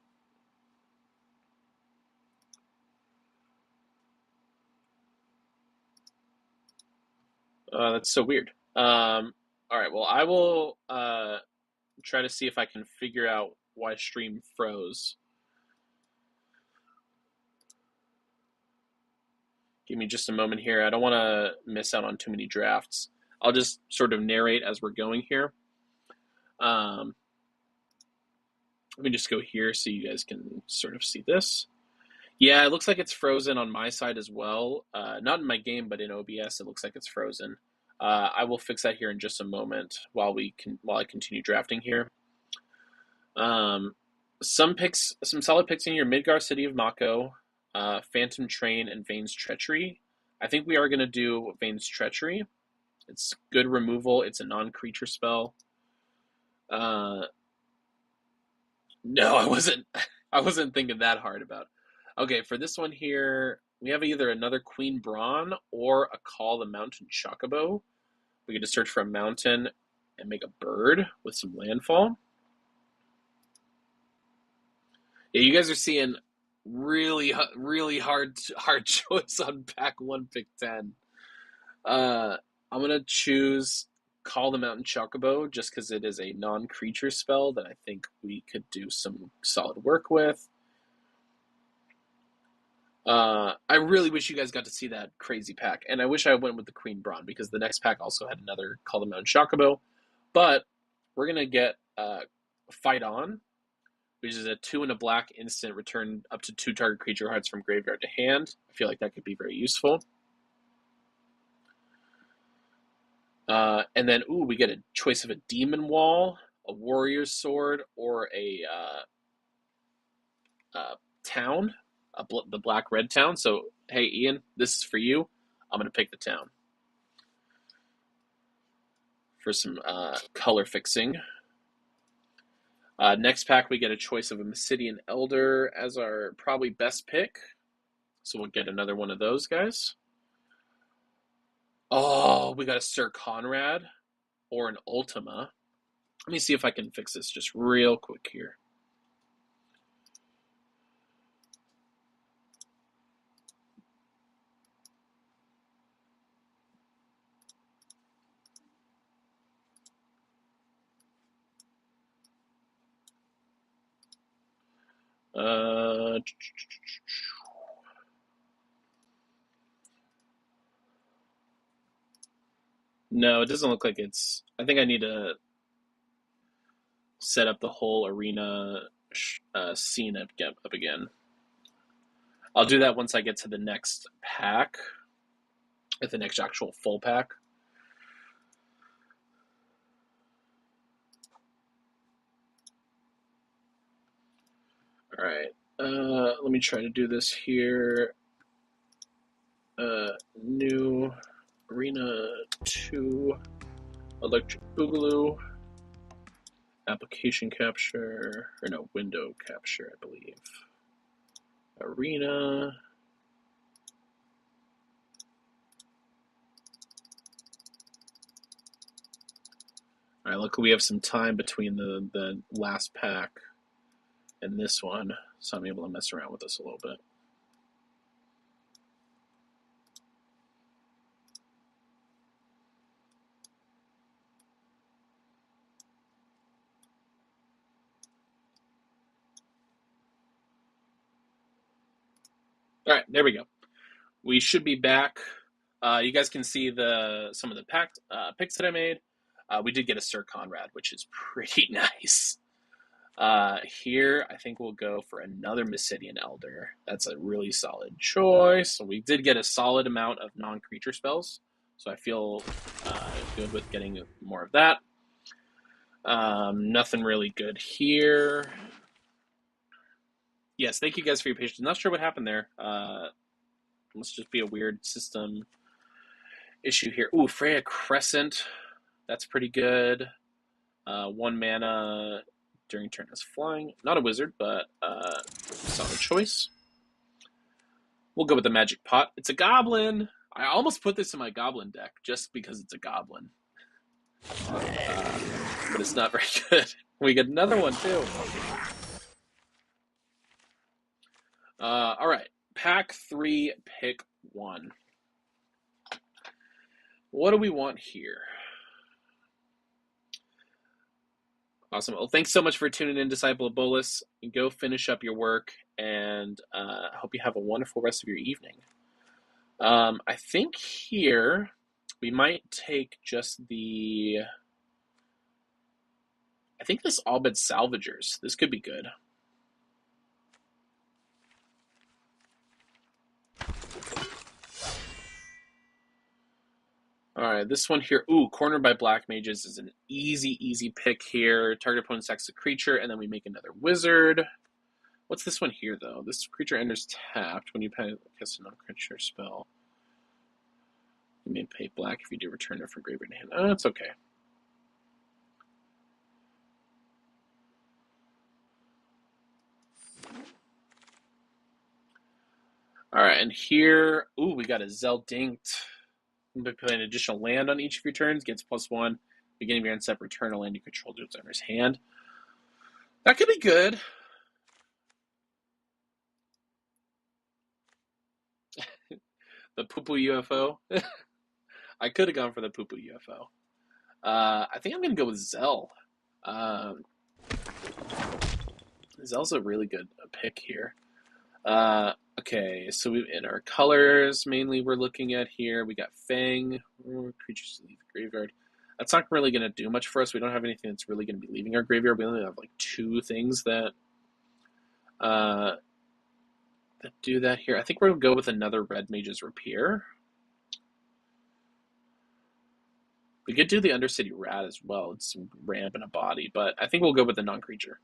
That's so weird. All right, well, I will try to see if I can figure out why stream froze. Give me just a moment here. I don't want to miss out on too many drafts. I'll just sort of narrate as we're going here. Let me just go here so you guys can sort of see this. Yeah, it looks like it's frozen on my side as well. Not in my game, but in OBS, it looks like it's frozen. I will fix that here in just a moment while I continue drafting here. Some solid picks in here: Midgar, City of Mako, Phantom Train, and Vane's Treachery. I think we are going to do Vane's Treachery. It's good removal. It's a non-creature spell. No, I wasn't thinking that hard about it. Okay, for this one here, we have either another Queen Brawn or a Call the Mountain Chocobo. We get to search for a mountain and make a bird with some landfall. Yeah, you guys are seeing really hard choice on pack 1, pick 10. I'm going to choose Call the Mountain Chocobo just because it is a non-creature spell that I think we could do some solid work with. I really wish you guys got to see that crazy pack, and I wish I went with the Queen Brawn because the next pack also had another Call the Mountain Chocobo. But we're gonna get Fight On, which is a 2 and a black instant, return up to 2 target creature cards from graveyard to hand. I feel like that could be very useful. And then we get a choice of a Demon Wall, a Warrior's Sword, or a town. The black-red town. So, hey, Ian, this is for you. I'm going to pick the town for some color fixing. Next pack, we get a choice of a Mythic Elder as our probably best pick. So we'll get another one of those guys. Oh, we got a Sir Conrad. or an Ultima. Let me see if I can fix this just real quick here. No, it doesn't look like it's... I think I need to set up the whole arena scene up again. I'll do that once I get to the next pack, at the next actual full pack. All right, let me try to do this here. New Arena 2 Electric Boogaloo. Application capture, or no, window capture, I believe. Arena. All right, luckily we have some time between the last pack and this one, so I'm able to mess around with this a little bit. All right, there we go. We should be back. You guys can see some of the picks that I made. We did get a Sir Conrad, which is pretty nice. Here, I think we'll go for another Mysidian Elder. That's a really solid choice. So we did get a solid amount of non-creature spells, so I feel good with getting more of that. Nothing really good here. Yes, thank you guys for your patience. Not sure what happened there. Must just be a weird system issue here. Ooh, Freya Crescent. That's pretty good. 1 mana during turn as flying. Not a wizard, but solid choice. We'll go with the Magic Pot. It's a goblin. I almost put this in my goblin deck just because it's a goblin. But it's not very good. We get another one, too. All right. Pack 3, pick 1. What do we want here? Awesome. Well, thanks so much for tuning in, Disciple of Bolus. Go finish up your work, and I hope you have a wonderful rest of your evening. I think here we might take just the... I think this Albed Salvagers. This could be good. All right, this one here. Ooh, Cornered by Black Mages is an easy pick here. Target opponent sacks a creature, and then we make another wizard. What's this one here, though? This creature enters tapped when you cast a non-creature spell. You may pay black if you do return it from graveyard to hand. Oh, it's okay. All right, and here, ooh, we got a Zeldinct. Play an additional land on each of your turns, gets +1. Beginning of your end step, return a land you control to its owner's hand. That could be good. The poo-poo UFO. I could have gone for the poo-poo UFO. I think I'm going to go with Zell. Zell's a really good pick here. Okay, so in our colors, mainly we're looking at here, we got Fang, creatures to leave the graveyard. That's not really going to do much for us. We don't have anything that's really going to be leaving our graveyard. We only have like 2 things that do that here. I think we're going to go with another Red Mage's Rapier. We could do the Undercity Rat as well. It's a ramp and a body, but I think we'll go with the non-creature.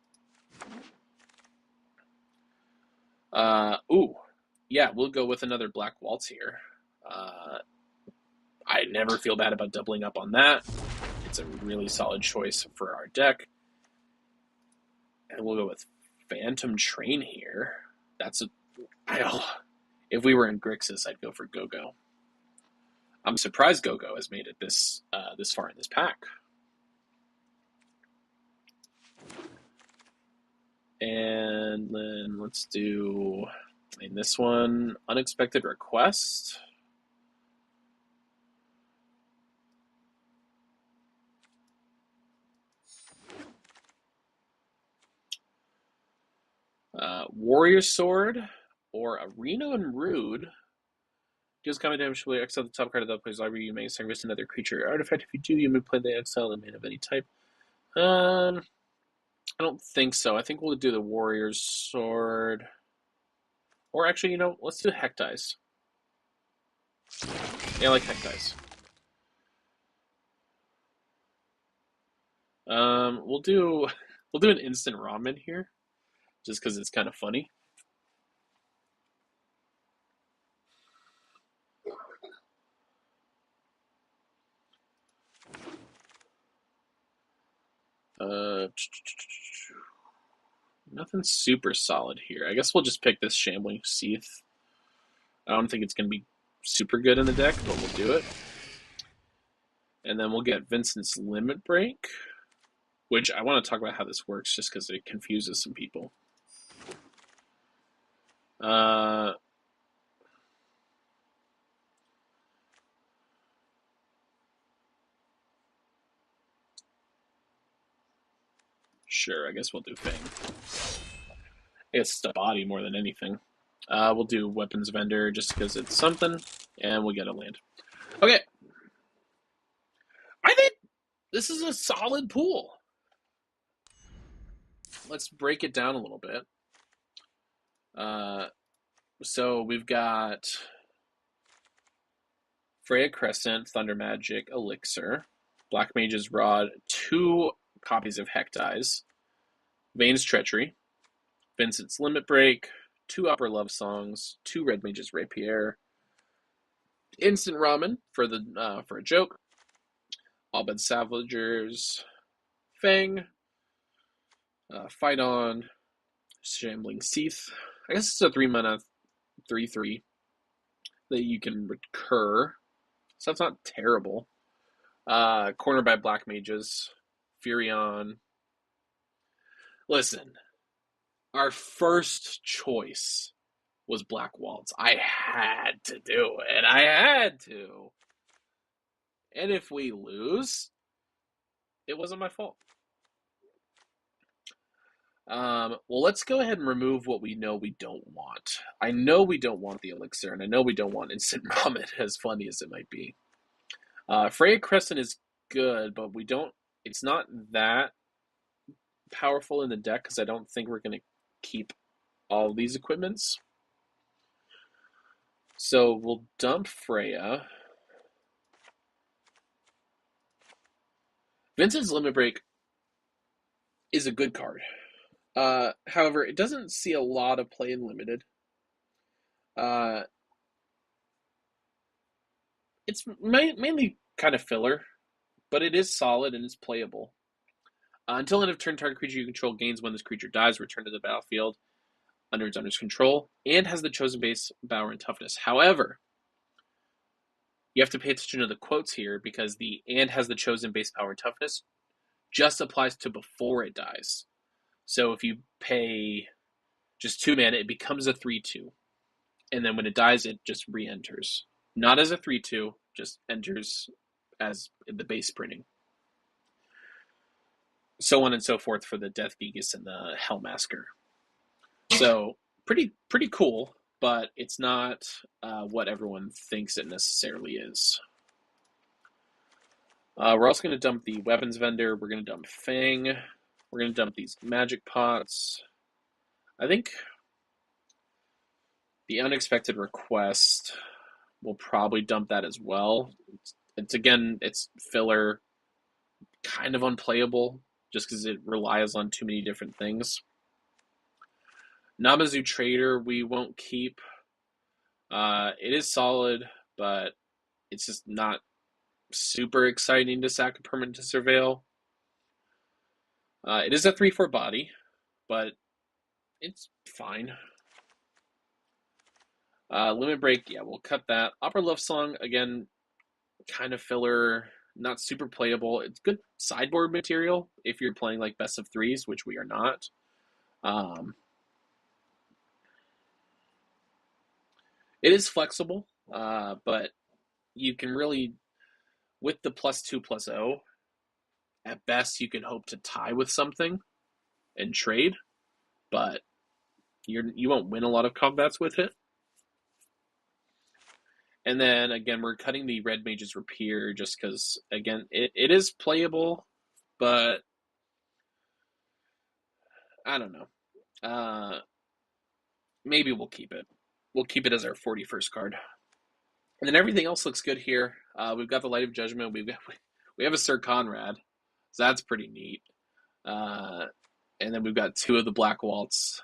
Ooh, yeah, we'll go with another Black Waltz here. I never feel bad about doubling up on that. It's a really solid choice for our deck. And we'll go with Phantom Train here. If we were in Grixis, I'd go for Go-Go. I'm surprised Go-Go has made it this far in this pack. And then let's do, in this one, Unexpected Request. Warrior Sword or Arena and Rude. Deals combat damage to exile the top card of the player's library. You may sacrifice another creature or artifact. If you do, you may play the exile and main of any type. I don't think so. I think we'll do the Warrior's Sword. Or actually, let's do Heck Dice. Yeah, I like Heck Dice. We'll do an instant ramen here, just because it's kind of funny. Nothing super solid here. I guess we'll just pick this Shambling Seath. I don't think it's going to be super good in the deck, but we'll do it. And then we'll get Vincent's Limit Break, which I want to talk about how this works just because it confuses some people. Sure, I guess we'll do Fang. It's the body more than anything. We'll do Weapons Vendor just because it's something, and we'll get a land. Okay. I think this is a solid pool. Let's break it down a little bit. So we've got Freya Crescent, Thunder Magic, Elixir, Black Mage's Rod, 2 copies of Heck Dies, Vane's Treachery, Vincent's Limit Break, 2 Upper Love Songs, 2 Red Mage's Rapier, Instant Ramen for a joke, Abed Salvagers, Fang, Fight On, Shambling Seath. I guess it's a 3-mana 3/3 that you can recur, so that's not terrible. Cornered by Black Mages, Furion. Listen, our first choice was Black Waltz. I had to do it. I had to. And if we lose, it wasn't my fault. Well, let's go ahead and remove what we know we don't want. I know we don't want the Elixir, and I know we don't want Instant Ramen, as funny as it might be. Freya Crescent is good, but it's not that powerful in the deck because I don't think we're going to keep all these equipments. So we'll dump Freya. Vincent's Limit Break is a good card. However, it doesn't see a lot of play in Limited. It's mainly kind of filler, but it is solid and it's playable. Until end of turn, target creature you control gains when this creature dies, return to the battlefield under its owner's control, and has the chosen base, power, and toughness. However, you have to pay attention to the quotes here because the "and has the chosen base, power, and toughness" just applies to before it dies. So if you pay just 2 mana, it becomes a 3/2. And then when it dies, it just re-enters. Not as a 3/2, just enters as the base printing. So on and so forth for the Death Gigas and the Hellmasker. So pretty cool, but it's not what everyone thinks it necessarily is. We're also going to dump the Weapons Vendor. We're going to dump Fang. We're going to dump these Magic Pots. I think the Unexpected Request, we'll probably dump that as well. It's filler, kind of unplayable, just because it relies on too many different things. Namazu Trader, we won't keep. It is solid, but it's just not super exciting to sack a permanent to Surveil. It is a 3/4 body, but it's fine. Limit Break, yeah, we'll cut that. Opera Love Song, again, kind of filler, not super playable. It's good sideboard material if you're playing like best of threes, which we are not. Um, it is flexible, but you can really, with the +2/+0, at best you can hope to tie with something and trade, but you won't win a lot of combats with it. And then again, we're cutting the Red Mage's Rapier just because, again, it is playable, but I don't know. Maybe we'll keep it. We'll keep it as our 41st card. And then everything else looks good here. We've got the Light of Judgment. We have a Sir Conrad, so that's pretty neat. And then we've got 2 of the Black Waltz.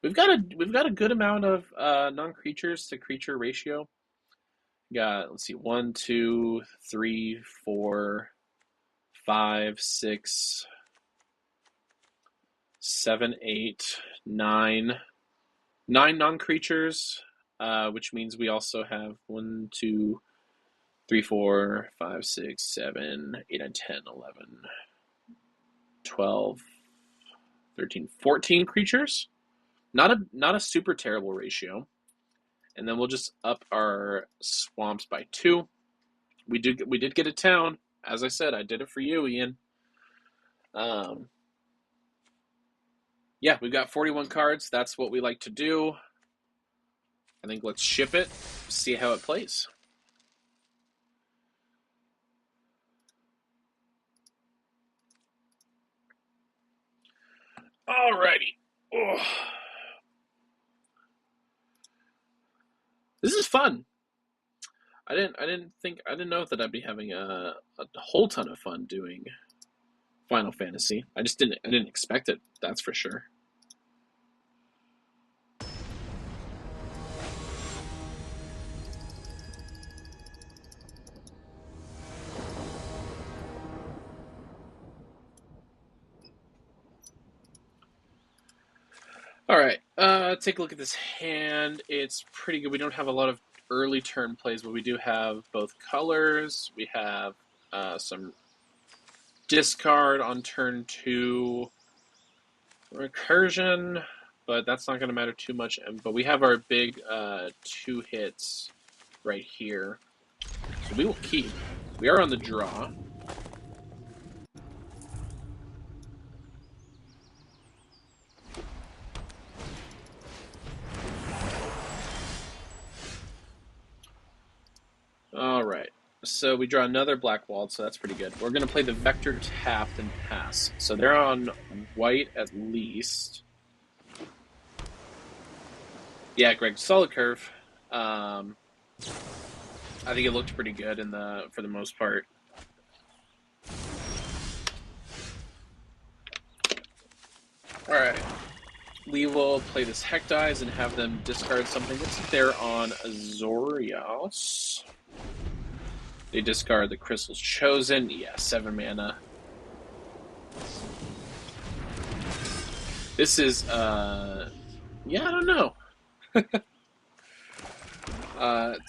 We've got a good amount of non-creatures to creature ratio. We got, let's see, 1, 2, 3, 4, 5, 6, 7, 8, 9 non-creatures, which means we also have 1, 2, 3, 4, 5, 6, 7, 8, 9, 10, 11, 12, 13, 14 creatures. Not a super terrible ratio. And then we'll just up our swamps by 2. We did get a town. As I said, I did it for you, Ian. Yeah, we've got 41 cards. That's what we like to do. I think let's ship it, see how it plays. Alrighty. Oh. This is fun. I didn't know that I'd be having a whole ton of fun doing Final Fantasy. I didn't expect it, that's for sure. Alright, take a look at this hand. It's pretty good. We don't have a lot of early turn plays, but we do have both colors. We have some discard on turn 2, recursion, but that's not going to matter too much. But we have our big 2 hits right here, so we will keep. We are on the draw. Alright, so we draw another Black Waltz, so that's pretty good. We're going to play the Vector tapped and pass. So they're on white at least. Yeah, Greg, solid curve. I think it looked pretty good for the most part. Alright. We will play this Hecdize and have them discard something. Looks like they're on Azorius. They discard the Crystal's Chosen. Yeah, 7 mana. This is, yeah, I don't know.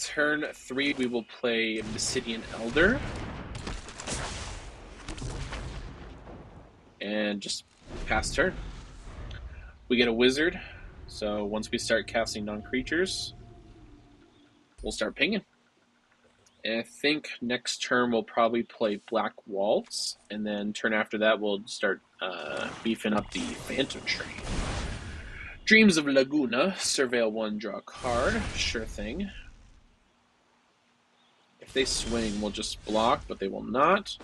Turn 3, we will play Mysidian Elder. And just pass turn. We get a Wizard, so once we start casting non-creatures, we'll start pinging. And I think next turn we'll probably play Black Waltz, and then turn after that we'll start beefing up the Phantom Train. Dreams of Laguna, surveil 1, draw a card, sure thing. If they swing, we'll just block, but they will not.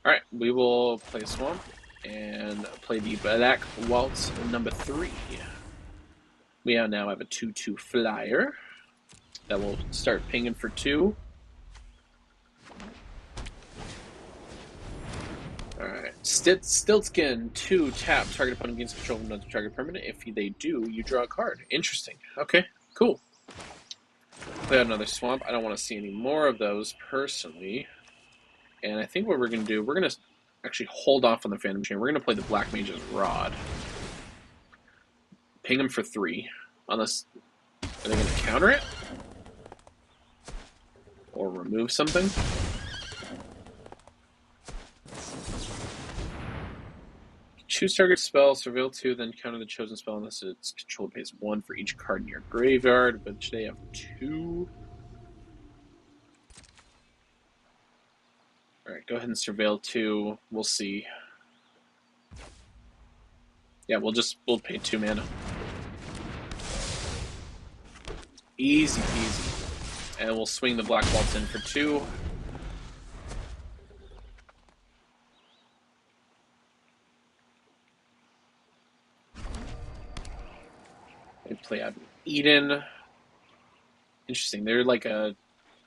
Alright, we will play a Swamp and play the Black Waltz number 3. We now have a 2/2 flyer that will start pinging for 2. Alright, Stiltskin, 2, tap, target opponent gains control of another target permanent. If they do, you draw a card. Interesting. Okay, cool. Play out another Swamp. I don't want to see any more of those, personally. And I think what we're going to do, we're going to actually hold off on the Phantom Chain. We're going to play the Black Mage's Rod. Ping them for 3. Unless, are they going to counter it? Or remove something? choose target spell, surveil 2, then counter the chosen spell unless its control pays 1 for each card in your graveyard, which they have 2. Alright, go ahead and surveil 2. We'll see. Yeah, we'll pay 2 mana. Easy peasy. And we'll swing the Black Waltz in for 2. They play out Eden. Interesting. They're like a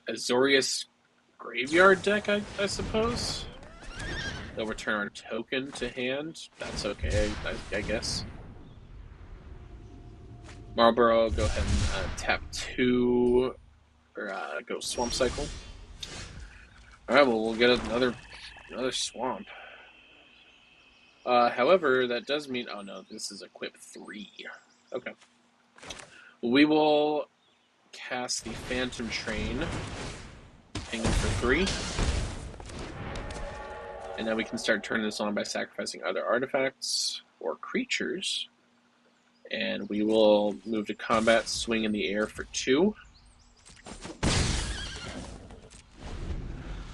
Azorius graveyard deck, I suppose. They'll return our token to hand. That's okay, I guess. Marlborough, go ahead and tap 2, or go Swamp Cycle. Alright, well, we'll get another Swamp. However, that does mean... Oh, no, this is equip 3. Okay. We will cast the Phantom Train, ping for 3. And then we can start turning this on by sacrificing other artifacts or creatures. And we will move to combat, swing in the air for 2.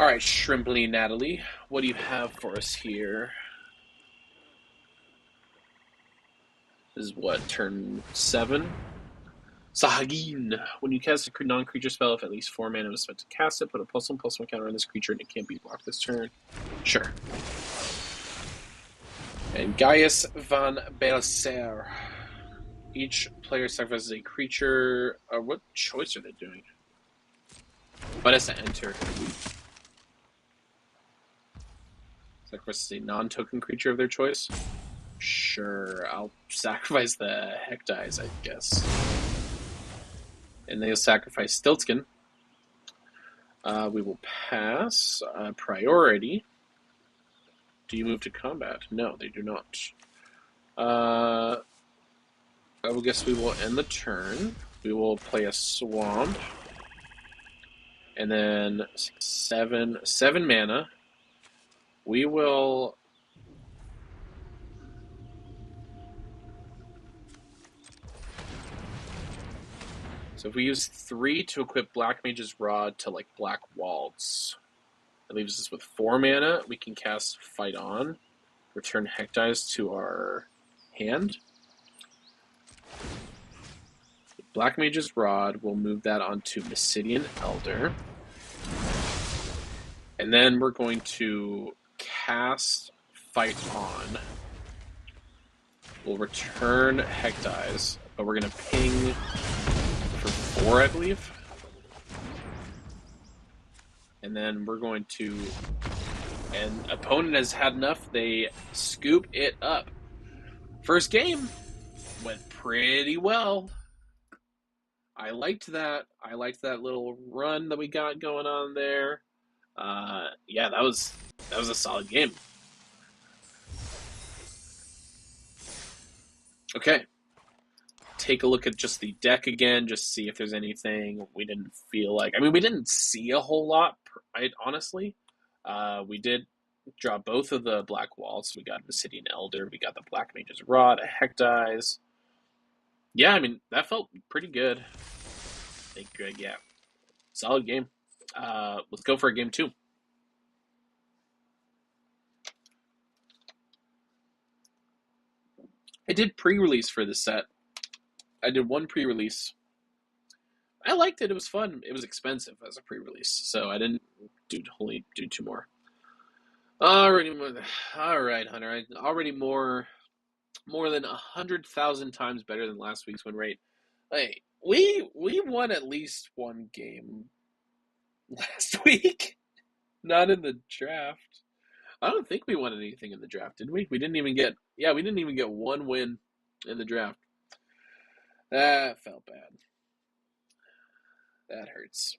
Alright, Shrimply Natalie, what do you have for us here? This is what, turn 7? Sahagin. When you cast a non-creature spell, if at least 4 mana is spent to cast it, put a +1/+1 counter on this creature and it can't be blocked this turn. Sure. And Gaius van Belser. Each player sacrifices a creature. What choice are they doing? Vanessa enter. Sacrifices a non-token creature of their choice. Sure, I'll sacrifice the Hecdies, I guess. And they'll sacrifice Stiltskin. We will pass. Priority. Do you move to combat? No, they do not. I will guess we will end the turn. We will play a Swamp. And then 7 mana. We will... So if we use 3 to equip Black Mage's Rod to, like, Black Waltz, it leaves us with 4 mana. We can cast Fight On, return Hecdies to our hand. Black Mage's Rod, we'll move that onto Mysidian Elder. And then we're going to cast Fight On. We'll return Hecdies, but we're going to ping... 4, I believe. And then we're going to... And opponent has had enough. They scoop it up. First game went pretty well. I liked that. I liked that little run that we got going on there. Yeah, that was a solid game. Okay. Take a look at just the deck again, just see if there's anything we didn't feel like. I mean, we didn't see a whole lot, honestly. We did draw both of the Black Waltz. We got Mysidian Elder. We got the Black Mage's Rod, a Hecdies. Yeah, I mean, that felt pretty good. I think, yeah, solid game. Let's go for a game 2. I did pre-release for this set. I did 1 pre-release. I liked it. It was fun. It was expensive as a pre-release, so I didn't do 2 more. All right, Hunter. Already more than 100,000 times better than last week's win rate. Hey, we won at least 1 game last week. Not in the draft. I don't think we won anything in the draft, did we? We didn't even get 1 win in the draft. That felt bad. That hurts.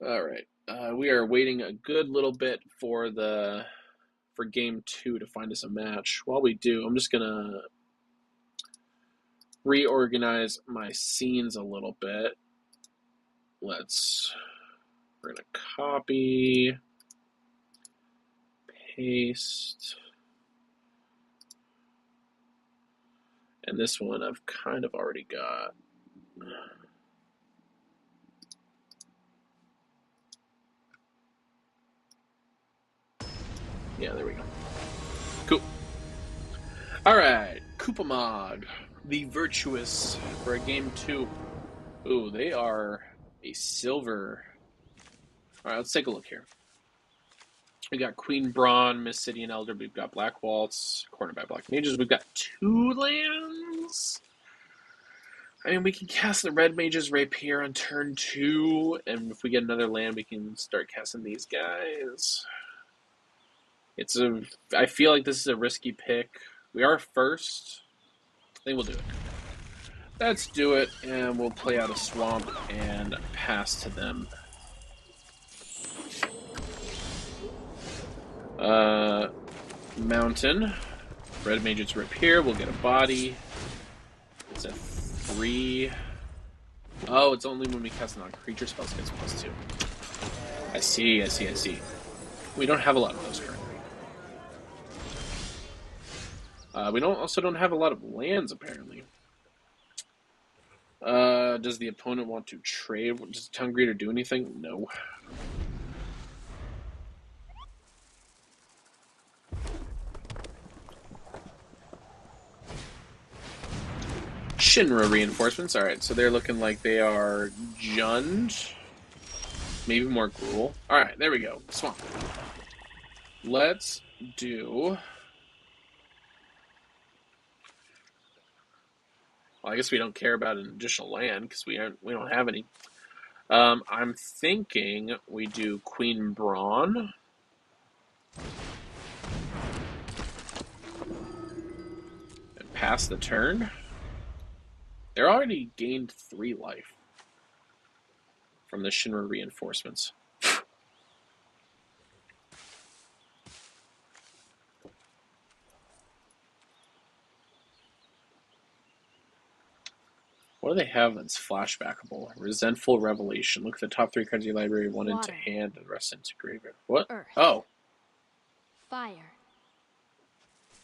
All right. We are waiting a good little bit for game 2 to find us a match. While we do, I'm just gonna reorganize my scenes a little bit. We're gonna copy. paste. And this one I've kind of already got. Yeah, there we go. Cool. All right, Koopamog, the Virtuous for a game 2. Ooh, they are a silver. All right, let's take a look here. We got Queen Brawn, Mystidian Elder. We've got Black Waltz, cornered by Black Mages. We've got 2 lands. I mean, we can cast the Red Mage's Rapier on turn 2, and if we get another land, we can start casting these guys. I feel like this is a risky pick. We are first. I think we'll do it. Let's do it, and we'll play out a swamp and pass to them. Mountain. Red Mage's Rapier. We'll get a body. It's a 3. Oh, it's only when we cast non-creature spells gets +2. I see. We don't have a lot of those currently. We also don't have a lot of lands, apparently. Does the opponent want to trade? Does Town Greeter do anything? No. Shinra reinforcements. Alright, so they're looking like they are Jund. Maybe more Gruul. Alright, there we go. Swamp. Let's do... Well, I guess we don't care about an additional land because we don't have any. I'm thinking we do Queen Brawn. And pass the turn. They're already gained 3 life from the Shinra reinforcements. What do they have that's flashbackable? Resentful Revelation. Look at the top 3 cards of your library, 1 into hand and the rest into graveyard. What? Earth. Oh. Fire.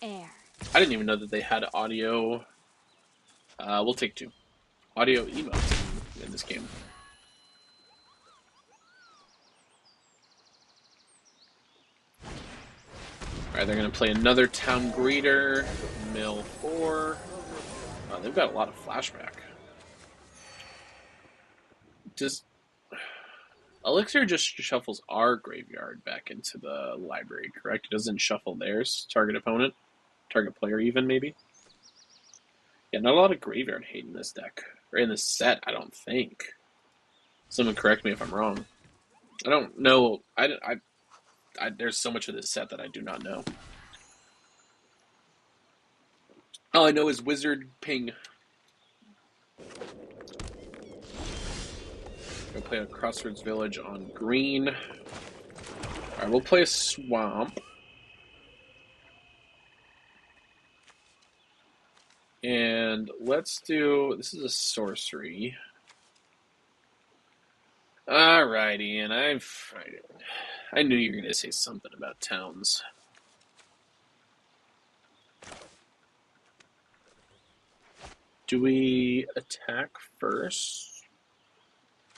Air. I didn't even know that they had audio. We'll take 2. Audio emotes in this game. Alright, they're going to play another Town Greeter. Mill 4. Oh, they've got a lot of flashback. Elixir just shuffles our graveyard back into the library, correct? It doesn't shuffle theirs. Target opponent? Target player even, maybe? Yeah, not a lot of graveyard hate in this deck. Or in this set, I don't think. Someone correct me if I'm wrong. I don't know. There's so much of this set that I do not know. All I know is Wizard Ping. We'll play a Crossroads Village on green. Alright, we'll play a Swamp. And let's do... This is a sorcery. Alright, Ian. I knew you were going to say something about towns. Do we attack first?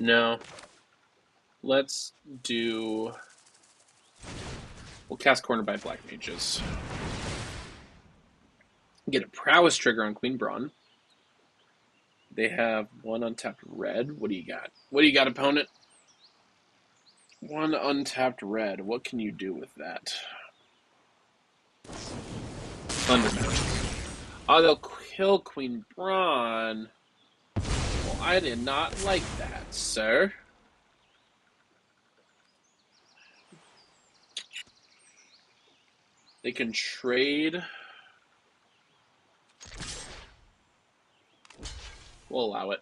No. Let's do... We'll cast Corner by Black Mages. Get a Prowess trigger on Queen Brawn. They have 1 untapped red. What do you got? What do you got, opponent? 1 untapped red. What can you do with that? Thundermount. Oh, they'll kill Queen Brawn. Well, I did not like that, sir. They can trade. We'll allow it.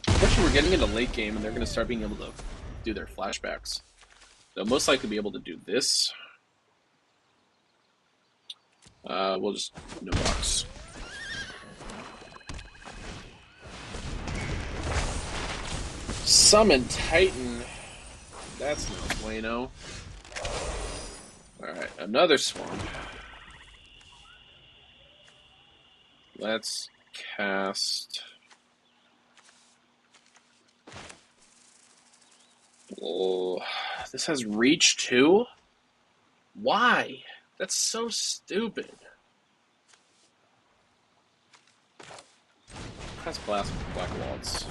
Unfortunately, we're getting into late game, and they're going to start being able to do their flashbacks. They'll most likely be able to do this. We'll just no box. Summon Titan. That's no bueno. Alright, another Swamp. Let's cast... Oh, this has Reach too? Why? That's so stupid. Cast Blast with Black Waltz.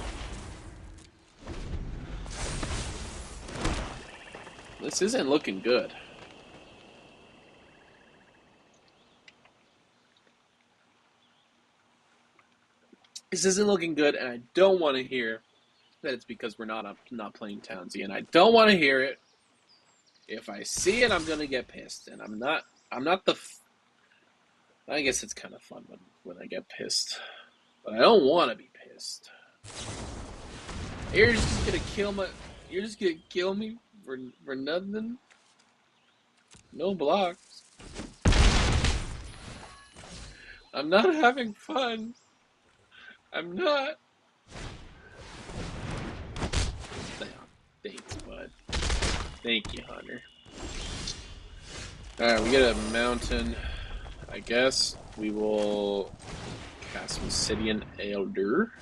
This isn't looking good. This isn't looking good, and I don't want to hear that it's because we're not playing Townsy, and I don't want to hear it. If I see it, I'm gonna get pissed, and I'm not the. I guess it's kind of fun when I get pissed, but I don't want to be pissed. You're just gonna kill my. You're just gonna kill me for nothing. No blocks. I'm not having fun. I'm not. Thanks, bud. Thank you, Hunter. Alright, we get a mountain. I guess we will cast Obsidian Elder.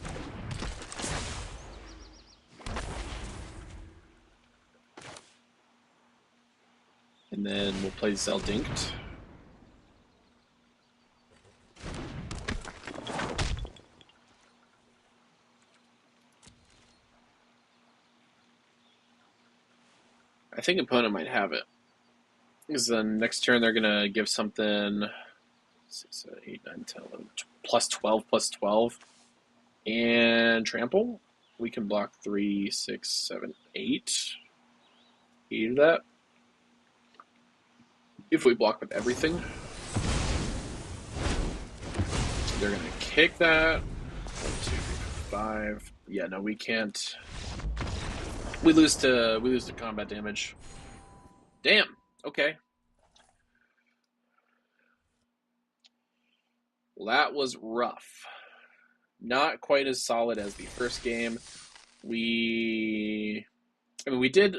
And then we'll play Zeldinkt. I think opponent might have it. Because then next turn they're going to give something 6, 7, 8, 9, 10, 11, plus 12, plus 12. And trample. We can block 3, 6, 7, 8. 8 of that. If we block with everything. They're going to kick that. 1, 2, 3, 5. Yeah, no, we can't. We lose to combat damage. Damn. Okay. Well, that was rough. Not quite as solid as the first game. We did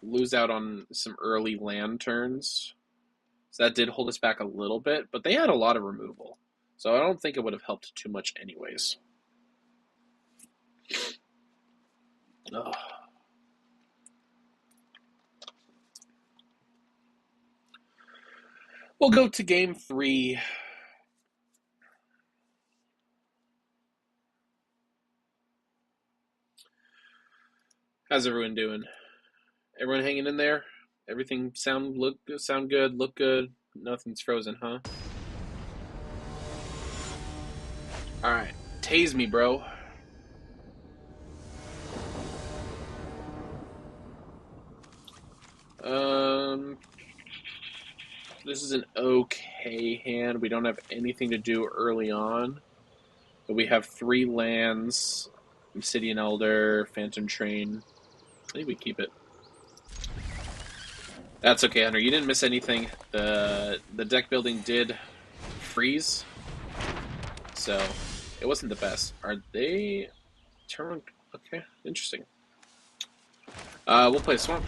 lose out on some early land turns. So that did hold us back a little bit, but they had a lot of removal. So I don't think it would have helped too much anyways. Ugh. We'll go to game 3. How's everyone doing? Everyone hanging in there? Everything sound good, look good? Nothing's frozen, huh? Alright. Tase me, bro. This is an okay hand. We don't have anything to do early on. But we have 3 lands. Obsidian Elder, Phantom Train. I think we keep it. That's okay, Hunter. You didn't miss anything. The deck building did freeze. So, it wasn't the best. Are they... Turn... Okay, interesting. We'll play Swamp.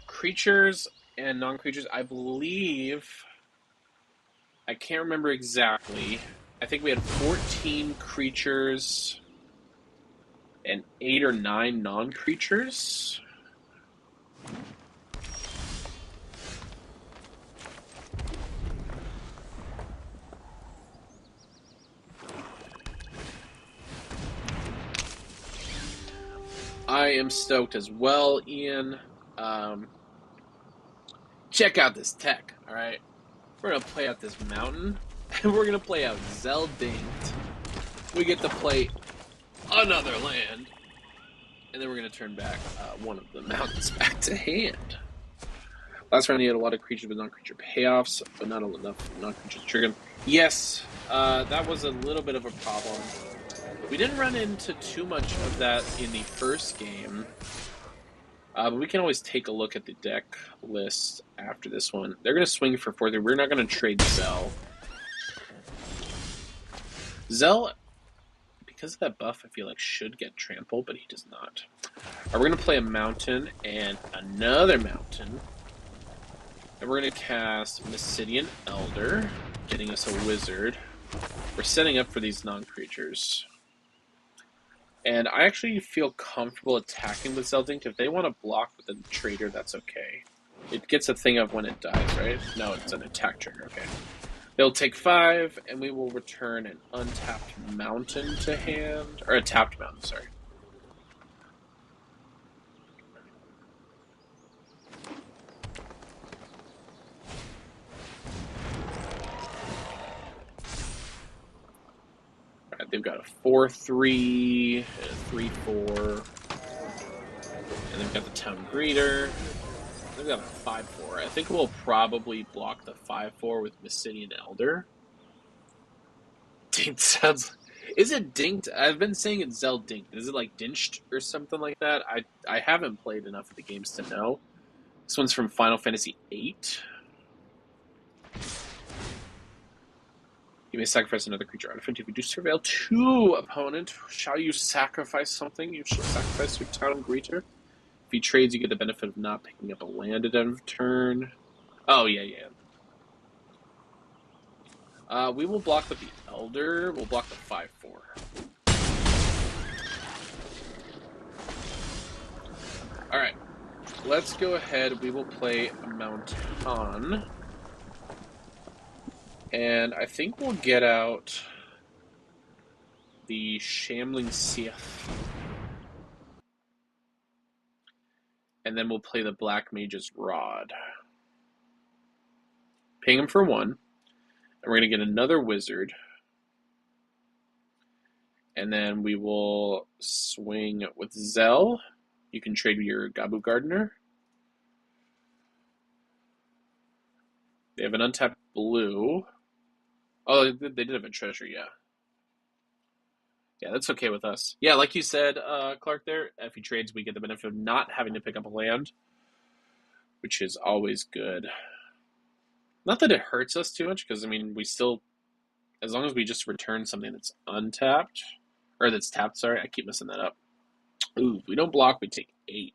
Creatures and non-creatures, I believe... I can't remember exactly. I think we had 14 creatures and 8 or 9 non-creatures. I am stoked as well, Ian. Check out this tech, alright? We're going to play out this mountain, and we're going to play out Zeldinkt. We get to play another land, and then we're going to turn back one of the mountains back to hand. Last round, he had a lot of creatures with non-creature payoffs, but not enough non-creatures trigger. Yes, that was a little bit of a problem. We didn't run into too much of that in the first game. But we can always take a look at the deck list after this one. They're going to swing for 4-3. We're not going to trade Zell. Zell, because of that buff, I feel like should get trampled, but he does not. We're going to play a mountain and another mountain. And we're going to cast Mythic Elder, getting us a wizard. We're setting up for these non-creatures. And I actually feel comfortable attacking with Zeldinct. If they want to block with a trader, that's okay. It gets a thing of when it dies, right? No, it's an attack trigger, okay. They'll take 5, and we will return an untapped mountain to hand. Or a tapped mountain, sorry. Alright, they've got a 4-3, and a 3-4. And they've got the Town Greeter. They've got a 5-4. I think we'll probably block the 5-4 with Mythic Elder. Dinked sounds... Is it Dinked? I've been saying it's Zeldinct. Is it like Dinched or something like that? I haven't played enough of the games to know. This one's from Final Fantasy VIII. You may sacrifice another creature artifact. If you do surveil 2 opponent, shall you sacrifice something? You shall sacrifice your Town Greeter. If he trades, you get the benefit of not picking up a land at end of turn. Oh, yeah. We will block with the Elder. We'll block the 5-4. Alright. Let's go ahead. We will play a Mountain. And I think we'll get out the Shambling Sith. And then we'll play the Black Mage's Rod. Paying him for 1. And we're going to get another wizard. And then we will swing with Zell. You can trade your Gabu Gardener. They have an untapped blue. Oh, they did have a treasure, yeah. Yeah, that's okay with us. Yeah, like you said, Clark, there, if he trades, we get the benefit of not having to pick up a land, which is always good. Not that it hurts us too much, because, I mean, we still, as long as we just return something that's untapped, or that's tapped, sorry, I keep messing that up. Ooh, if we don't block, we take 8.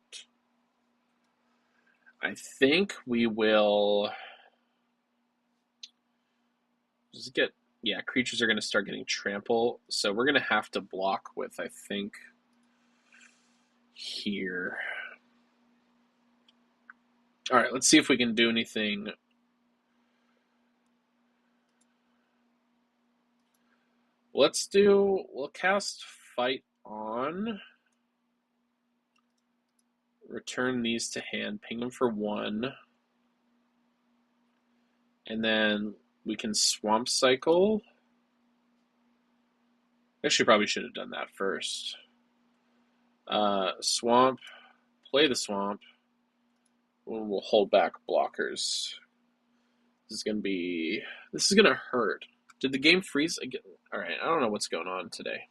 I think we will just get, yeah, creatures are going to start getting trample, so we're going to have to block with, I think, here. Alright, let's see if we can do anything. We'll cast Fight On. Return these to hand, ping them for 1. And then we can Swamp Cycle. Actually, probably should have done that first. Swamp, play the Swamp. We'll hold back blockers. This is gonna hurt. Did the game freeze again? Alright, I don't know what's going on today.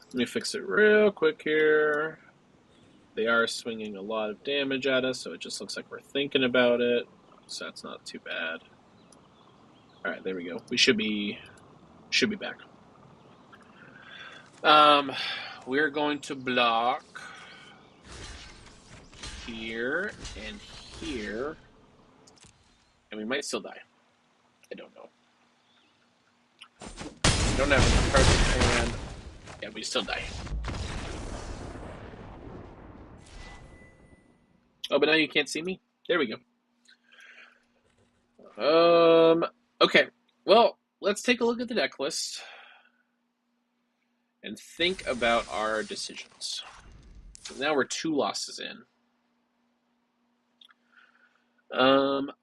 Let me fix it real quick here. They are swinging a lot of damage at us, so it just looks like we're thinking about it. So that's not too bad. Alright, there we go. We should be back. We're going to block here and here. And we might still die. I don't know. We don't have enough cards in hand. Yeah, we still die. Oh, but now you can't see me? There we go. Okay. Well, let's take a look at the deck list and think about our decisions. Now we're 2 losses in.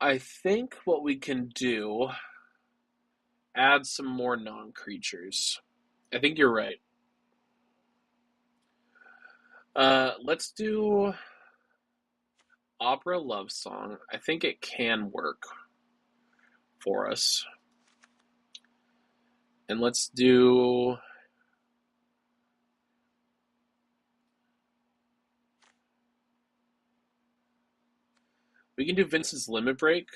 I think what we can do, add some more non-creatures. I think you're right. Let's do Opera Love Song. I think it can work for us. And let's do... We can do Vince's Limit Break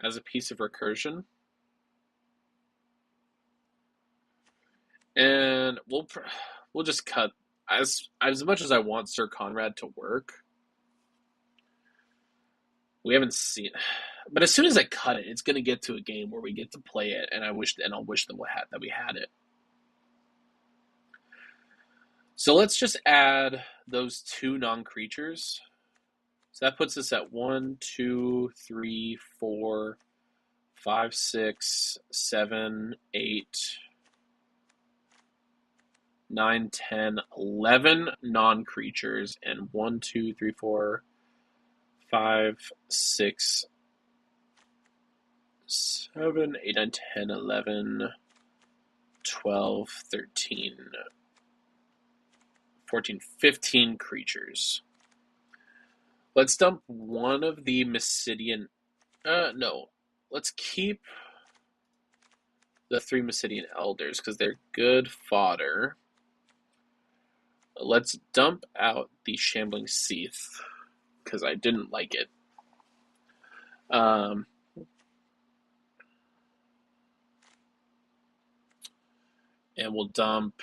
as a piece of recursion. And we'll just cut as much as I want Sir Conrad to work. We haven't seen, but as soon as I cut it, it's going to get to a game where we get to play it, and I'll wish that we had it. So let's just add those 2 non-creatures. So that puts us at 1, 2, 3, 4, 5, 6, 7, 8, 9, 10, 11 non-creatures, and 1, 2, 3, 4, 5, 6, 7, 8, 9, 10, 11, 12, 13, 14, 15 creatures. Let's dump one of the Mysidian... no. Let's keep the 3 Mysidian Elders, because they're good fodder. Let's dump out the Shambling Seath, because I didn't like it. And we'll dump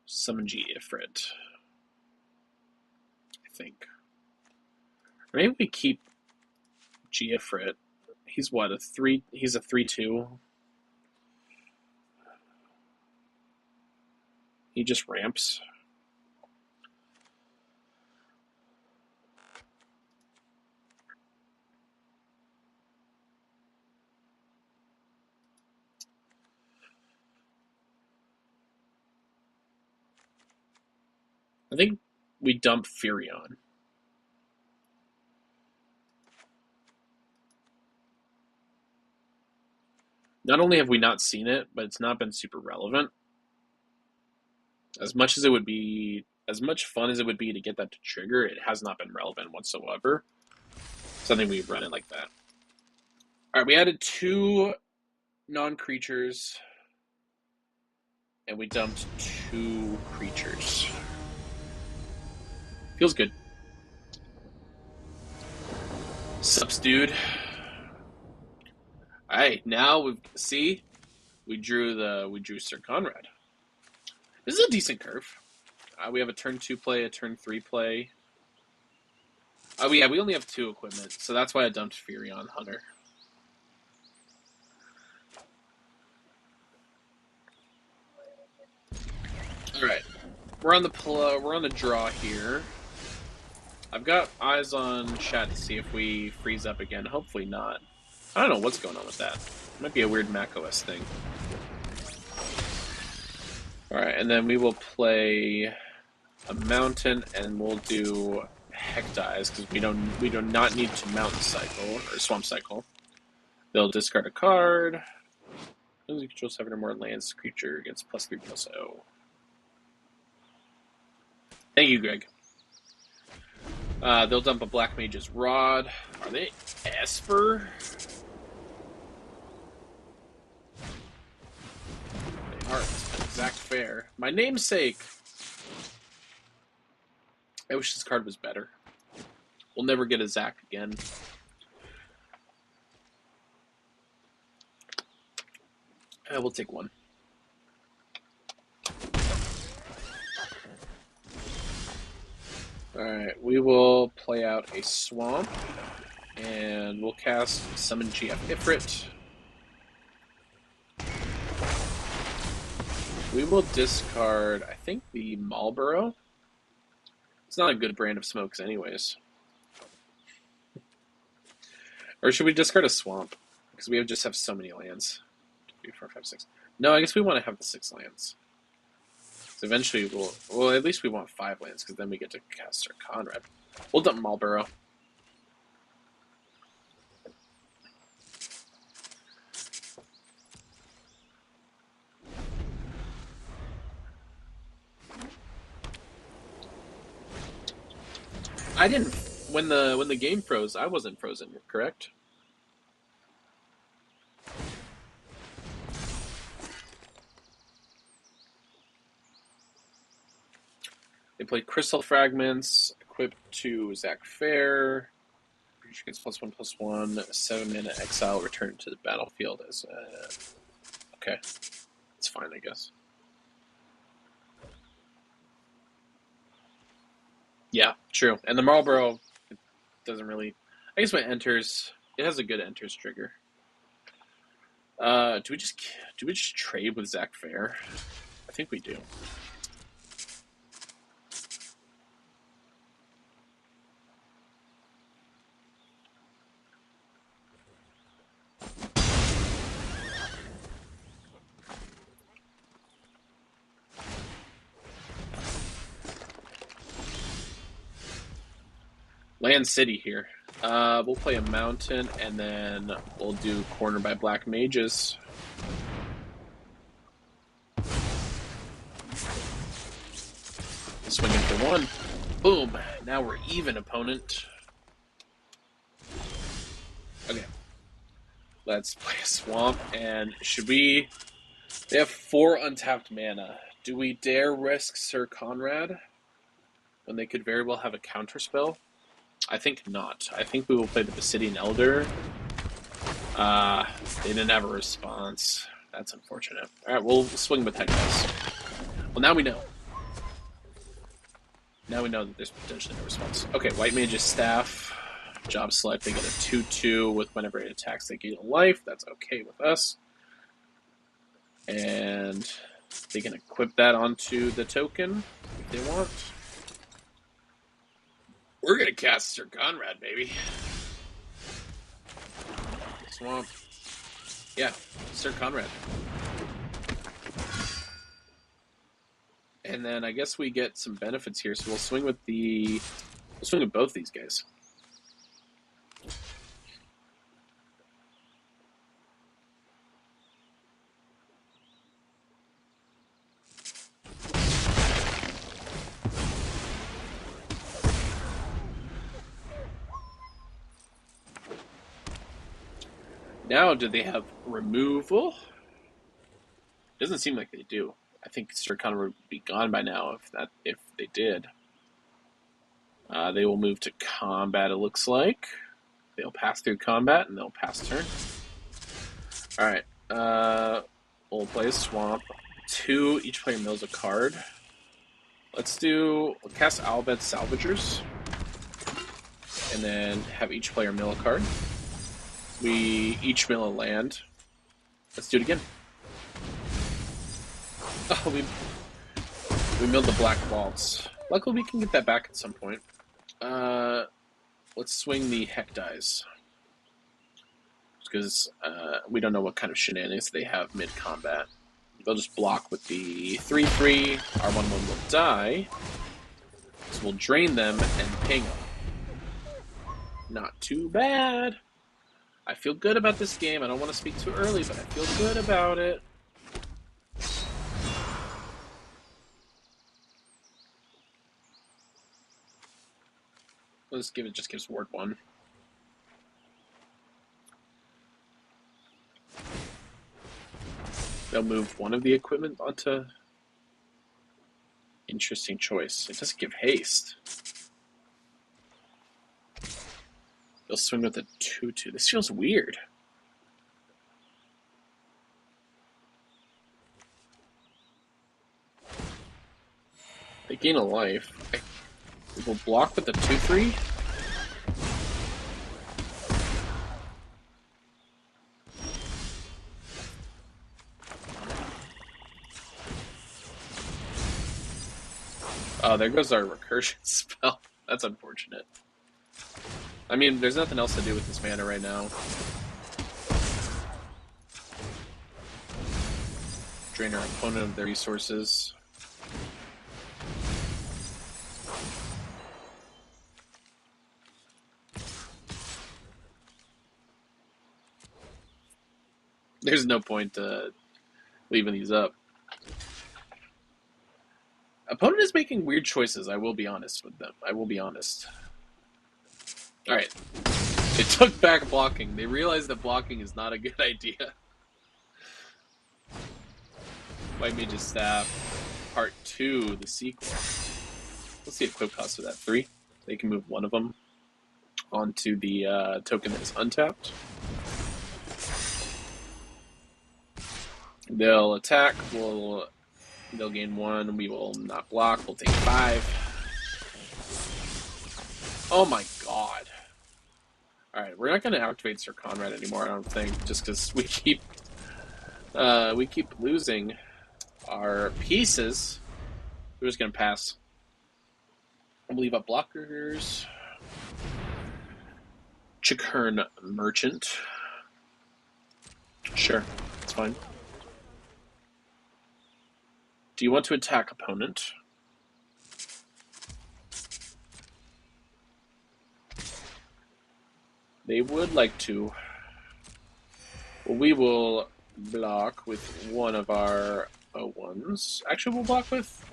Summon Ifrit, I think. Or maybe we keep Ifrit. He's what, a 3? He's a 3/2. He just ramps. I think we dump Furion. Not only have we not seen it, but it's not been super relevant. As much fun as it would be to get that to trigger, it has not been relevant whatsoever. So I think we run it like that. Alright, we added 2 non-creatures, and we dumped 2 creatures. Feels good. Sups, dude. Alright, now we drew Sir Conrad. This is a decent curve. We have a turn 2 play, a turn 3 play. We only have 2 equipment, so that's why I dumped Furion Hunter. Alright. We're on the draw here. I've got eyes on chat to see if we freeze up again. Hopefully not. I don't know what's going on with that. It might be a weird macOS thing. Alright, and then we will play a mountain, and we'll do Hectize, because we do not need to mountain cycle, or swamp cycle. They'll discard a card. As you control 7 or more lands, creature gets +3/+0. Thank you, Greg. They'll dump a Black Mage's Rod. Are they Esper? They are. It's an exact fair. My namesake. I wish this card was better. We'll never get a Zach again. We'll take 1. Alright, we will play out a Swamp, and we'll cast Summon Ifrit. We will discard, I think, the Marlboro. It's not a good brand of smokes anyways. Or should we discard a Swamp? Because we just have so many lands. 2, 3, 4, 5, 6. No, I guess we want to have the 6 lands. So eventually well, at least we want 5 lands, because then we get to cast our Conrad. We'll dump Marlboro. I didn't when the game froze. I wasn't frozen, correct? They played Crystal Fragments, equipped to Zach Fair. Creature gets +1/+1, 7-mana exile, return to the battlefield as okay. It's fine, I guess. Yeah, true. And the Marlboro, it doesn't really. I guess when it enters, it has a good enters trigger. Do we just trade with Zach Fair? I think we do. Land City here. We'll play a mountain, and then we'll do Corner by Black Mages. Swinging for one. Boom. Now we're even, opponent. Okay. Let's play a Swamp, and should we... They have 4 untapped mana. Do we dare risk Sir Conrad when they could very well have a counterspell? I think not. I think we will play the Basidian Elder. They didn't have a response. That's unfortunate. Alright, we'll swing with Hectos. Well, now we know. Now we know that there's potentially no response. Okay, White Mage's Staff. Job select, they get a 2/2 with whenever it attacks, they gain a life. That's okay with us. And they can equip that onto the token if they want. We're going to cast Sir Conrad, baby. Swamp. Yeah, Sir Conrad. And then I guess we get some benefits here, so we'll swing with both these guys. Now, do they have removal? Doesn't seem like they do. I think Sir Conrad would be gone by now if they did. They will move to combat, it looks like. They'll pass through combat, and they'll pass turn. Alright. We'll play a Swamp. 2, each player mills a card. We'll cast Owlbed Salvagers. And then have each player mill a card. We each mill a land. Let's do it again. Oh, we milled the Black Vaults. Luckily, we can get that back at some point. Let's swing the Hecdies. Because we don't know what kind of shenanigans they have mid-combat. They'll just block with the 3/3. Our 1/1 will die. So we'll drain them and ping them. Not too bad. I feel good about this game. I don't want to speak too early, but I feel good about it. Let's just gives ward 1. They'll move one of the equipment onto... Interesting choice. It doesn't give haste. They'll swing with a 2/2. This feels weird. They gain a life. We'll block with the 2/3. Oh, there goes our recursion spell. That's unfortunate. I mean, there's nothing else to do with this mana right now. Drain our opponent of their resources. There's no point leaving these up. Opponent is making weird choices, I will be honest with them. I will be honest. Alright. They took back blocking. They realized that blocking is not a good idea. White Mage's Staff, Part 2, the sequel. What's the equip cost of that? 3? They can move one of them onto the token that is untapped. They'll attack, they'll gain 1, we will not block, we'll take 5. Oh my god. Alright, we're not going to activate Sir Conrad anymore, I don't think, just because we keep losing our pieces. We're just going to pass. We'll leave up blockers. Chikern Merchant. Sure, it's fine. Do you want to attack opponent? They would like to. Well, we will block with one of our O1s. Actually, we'll block with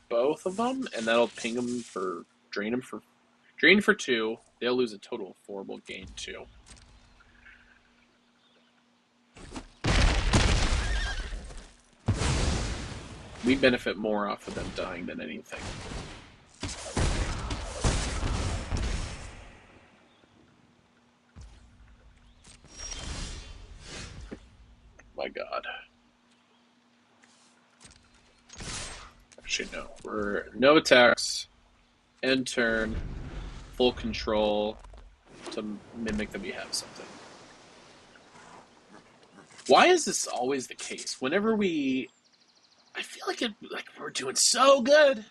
both of them, and that'll ping them for drain for 2. They'll lose a total of 4. We'll gain 2. We benefit more off of them dying than anything. My god. Actually, no. We're no attacks. End turn. Full control to mimic that we have something. Why is this always the case? Whenever I feel like we're doing so good.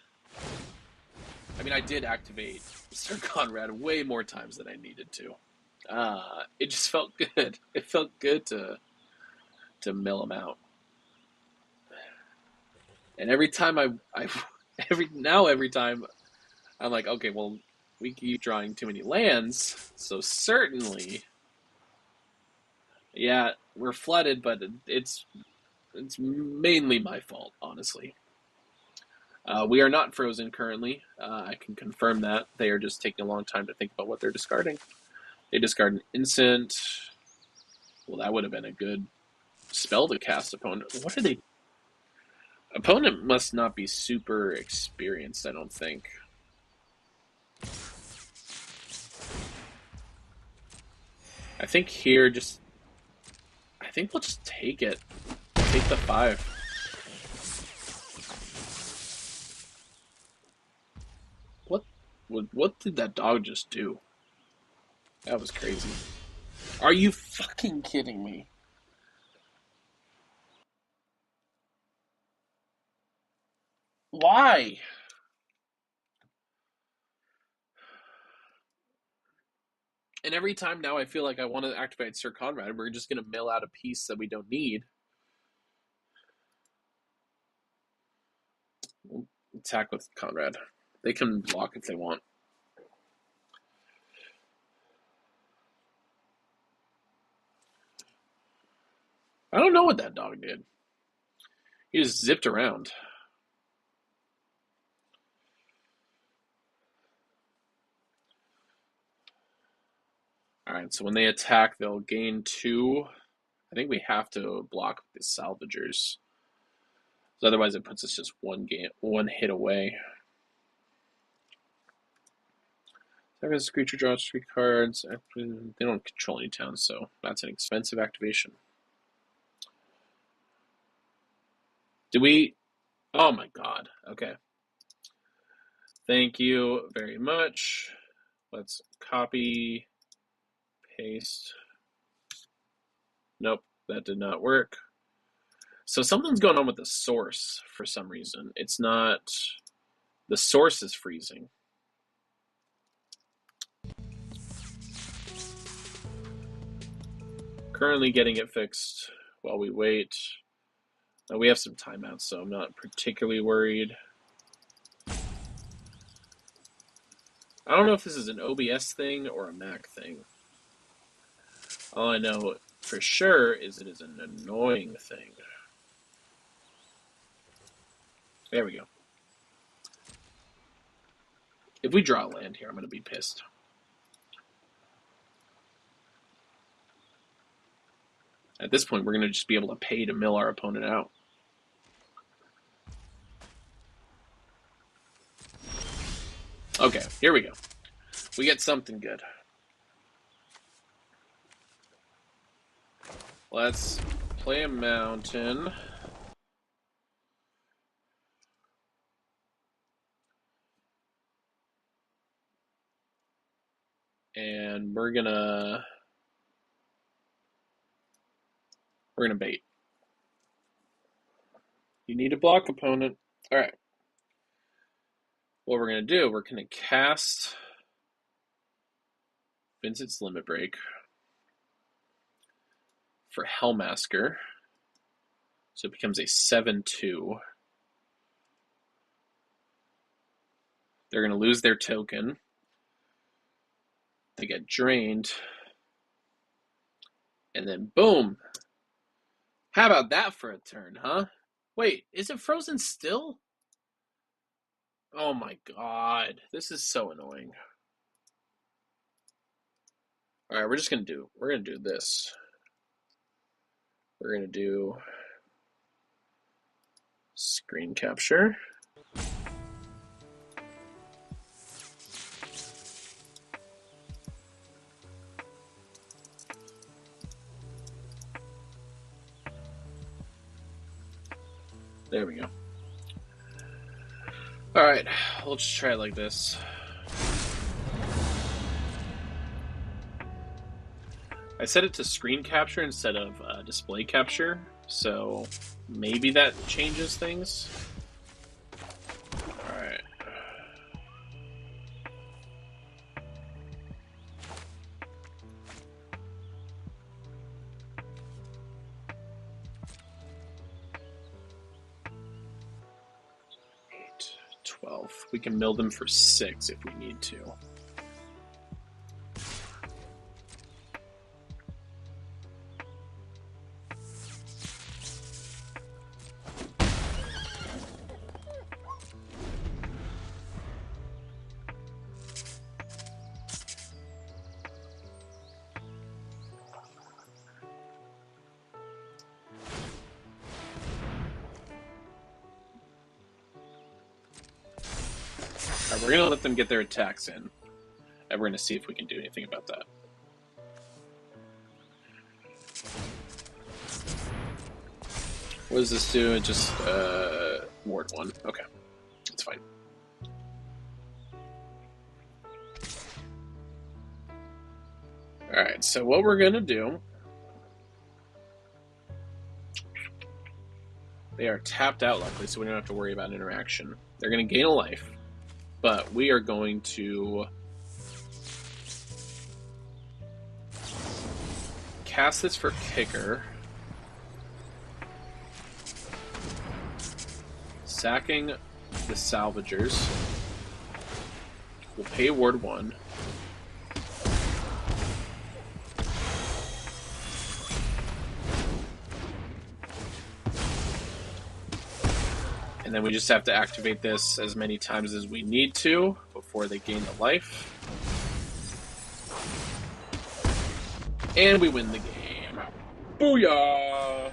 I mean, I did activate Sir Conrad way more times than I needed to. It just felt good. It felt good to mill him out. And every time every time I'm like, okay, well, we keep drawing too many lands, so certainly, yeah, we're flooded, but it's mainly my fault, honestly. We are not frozen currently. I can confirm that. They are just taking a long time to think about what they're discarding. They discard an instant. Well, that would have been a good spell to cast opponent. What are they? Opponent must not be super experienced, I don't think. I think here I think we'll just take it. Take the 5. What did that dog just do? That was crazy. Are you fucking kidding me? Why? And every time now I feel like I want to activate Sir Conrad, we're just going to mill out a piece that we don't need. We'll attack with Conrad. They can block if they want. I don't know what that dog did. He just zipped around. Alright, so when they attack, they'll gain 2. I think we have to block the salvagers. So otherwise it puts us just one hit away. This creature draws 3 cards. They don't control any towns, so that's an expensive activation. Do we? Oh my god. Okay. Thank you very much. Let's copy, paste. Nope, that did not work. So something's going on with the source for some reason. It's not. The source is freezing. Currently getting it fixed while we wait. We have some timeouts, so I'm not particularly worried. I don't know if this is an OBS thing or a Mac thing. All I know for sure is it is an annoying thing. There we go. If we draw a land here, I'm going to be pissed. At this point, we're going to just be able to pay to mill our opponent out. Okay, here we go. We get something good. Let's play a mountain. And we're gonna bait. You need a block opponent. All right. What we're gonna do? We're gonna cast Vincent's Limit Break for Hellmasker, so it becomes a 7/2. They're gonna lose their token. They get drained, and then boom. How about that for a turn, huh? Wait, is it frozen still? Oh my god, this is so annoying. All right, we're gonna do this. We're gonna do screen capture. There we go. All right, we'll just try it like this. I set it to screen capture instead of display capture, so maybe that changes things. All right. Eight, 12. We can mill them for 6 if we need to. We're going to let them get their attacks in, and we're going to see if we can do anything about that. What does this do? It just ward 1. Okay, that's fine. Alright, so what we're going to do... They are tapped out, luckily, so we don't have to worry about interaction. They're going to gain a life. But we are going to cast this for kicker, sacking the salvagers. We'll pay ward 1. And then we just have to activate this as many times as we need to before they gain the life. And we win the game. Booyah!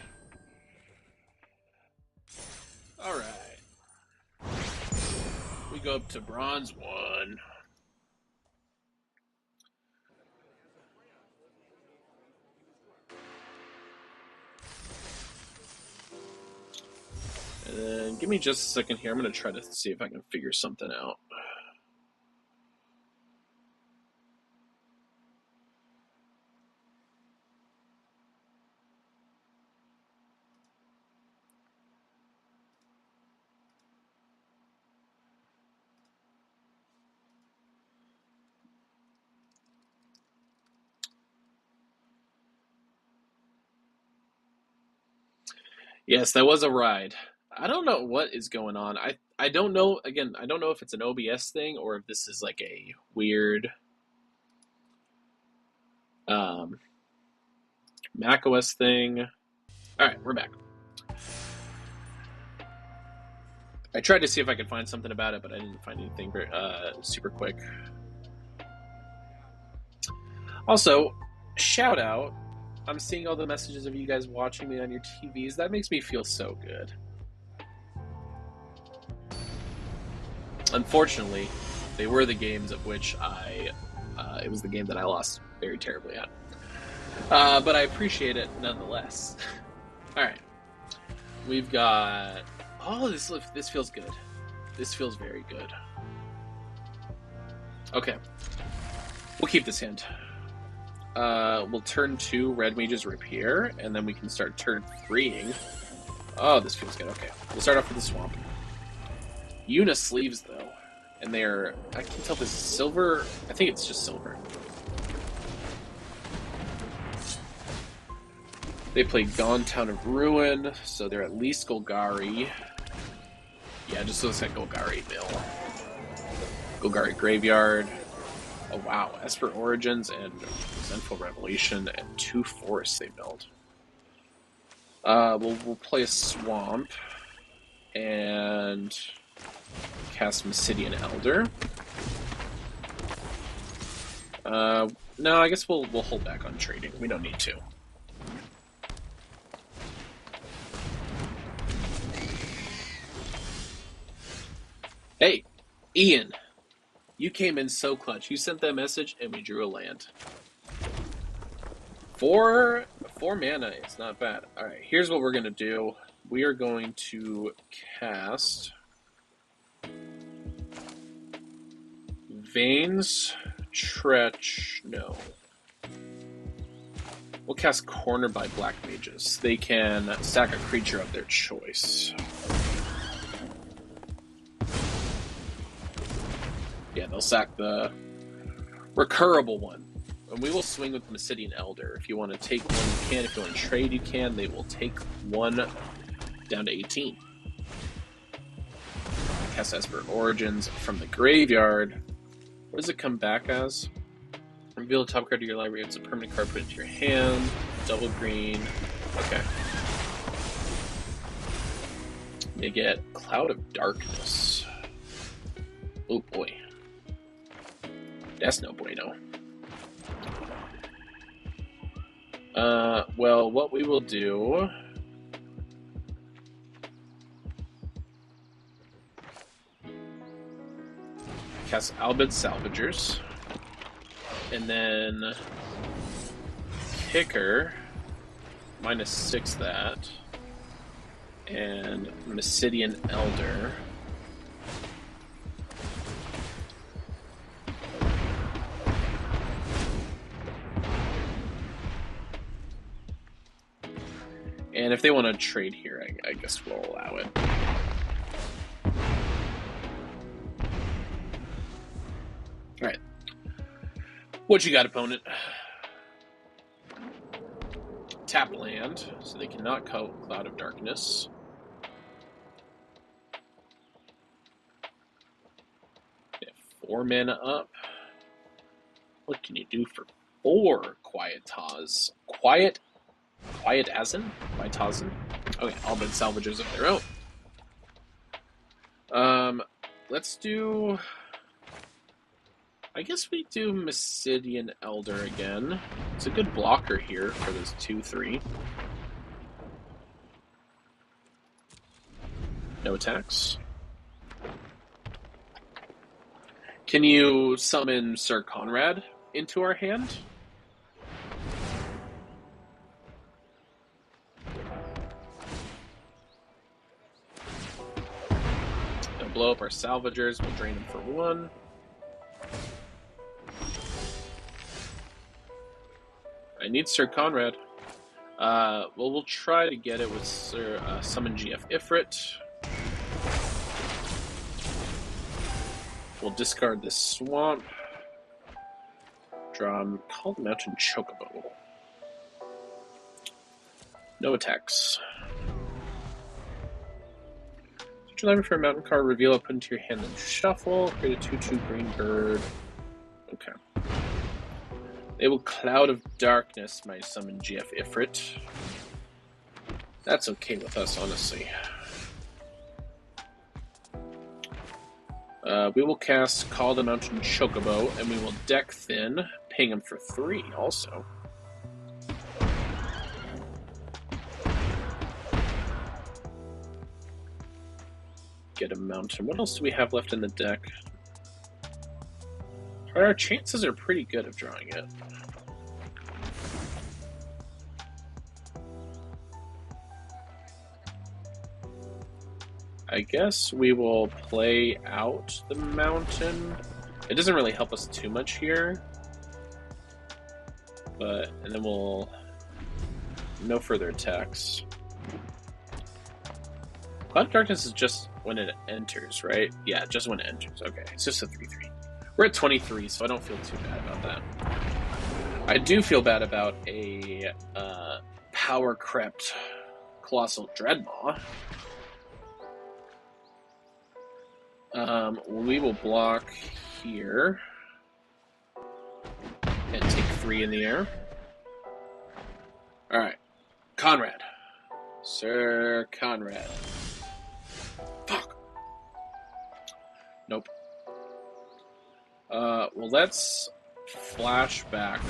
Alright. We go up to bronze 1. And then give me just a second here. I'm going to try to see if I can figure something out. Yes, that was a ride. I don't know what is going on. I don't know, again, I don't know if it's an OBS thing or if this is like a weird macOS thing. Alright, we're back. I tried to see if I could find something about it, but I didn't find anything very, super quick. Also, shout out, I'm seeing all the messages of you guys watching me on your TVs. That makes me feel so good. Unfortunately, they were the games of which it was the game that I lost very terribly at. But I appreciate it nonetheless. Alright. We've got... Oh, this feels good. This feels very good. Okay. We'll keep this hand. We'll turn 2 Red Mage's Rapier, and then we can start turn 3ing. Oh, this feels good. Okay. We'll start off with the Swamp. Una sleeves, though. And they're... I can tell this is silver. I think it's just silver. They play Gone Town of Ruin, so they're at least Golgari. Yeah, just looks like Golgari Mill. Golgari Graveyard. Oh wow, Esper Origins and Resentful Revelation and 2 forests they milled. We'll play a Swamp and cast Mysidian Elder. No, I guess we'll hold back on trading. We don't need to. Hey, Ian, you came in so clutch. You sent that message, and we drew a land. 4 mana, it's not bad. Alright, here's what we're going to do. We are going to cast Veins, Tretch, no. We'll cast Corner by Black Mages. They can stack a creature of their choice. Yeah, they'll sack the recurable one. And we will swing with Mysidian Elder. If you want to take one, you can. If you want to trade, you can. They will take 1 down to 18. Cast Esper Origins from the graveyard. What does it come back as? Reveal the top card of your library. It's a permanent card put into your hand. Double green. Okay. They get Cloud of Darkness. Oh boy. That's no bueno. Well, what we will do... Cast Albed Salvagers. And then... Kicker. -6 that. And Mysidian Elder. And if they want to trade here, I guess we'll allow it. Alright. What you got, opponent? Tap land, so they cannot Cloud of Darkness. They have 4 mana up. What can you do for 4 Quiet Taz? Quiet Asin? Tazen? Okay, all been salvages of their own. Let's do... I guess we do Mysidian Elder again. It's a good blocker here for this 2/3. No attacks. Can you summon Sir Conrad into our hand? Blow up our salvagers, we'll drain them for 1. I need Sir Conrad. Well, we'll try to get it with Summon GF Ifrit. We'll discard this Swamp. Draw Call the Mountain Chocobo. No attacks. Library for a mountain card, reveal it, put into your hand, then shuffle. Create a 2/2 green bird. Okay. They will Cloud of Darkness my summon GF Ifrit. That's okay with us, honestly. We will cast Call the Mountain Chocobo, and we will deck thin, paying him for 3 also. get a mountain. What else do we have left in the deck? Our chances are pretty good of drawing it. I guess we will play out the mountain. It doesn't really help us too much here. And then we'll... No further attacks. Cloud of Darkness is just when it enters, right? Yeah, just when it enters. Okay, it's just a 3/3. We're at 23, so I don't feel too bad about that. I do feel bad about a power crept Colossal Dreadmaw. We will block here and take 3 in the air. Alright. Conrad. Sir Conrad. Fuck. Nope. Well, let's flash back.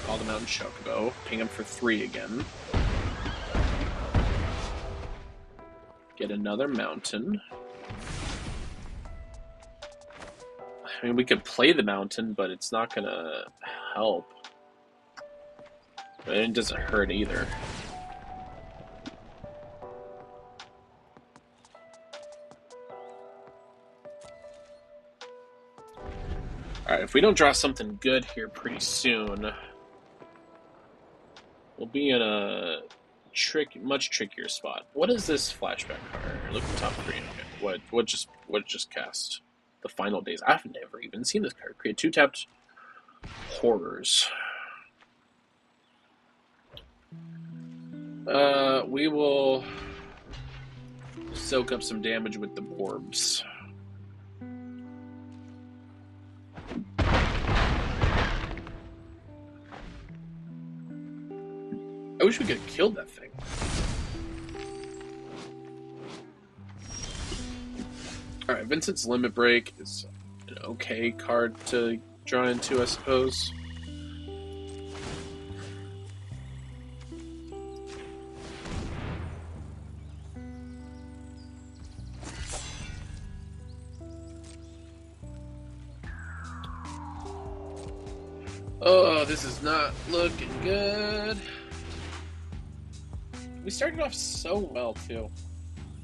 Call the Mountain Chocobo. Ping him for 3 again. Get another mountain. I mean, we could play the mountain, but it's not gonna help. But it doesn't hurt either. Alright, if we don't draw something good here pretty soon, we'll be in a much trickier spot. What is this flashback card? Look at the top 3. Okay. What just cast? The Final Days. I've never even seen this card. Create 2-tapped horrors. We will soak up some damage with the orbs. I wish we could have killed that thing. Alright, Vincent's Limit Break is an okay card to draw into, I suppose. Oh, this is not looking good. We started off so well, too.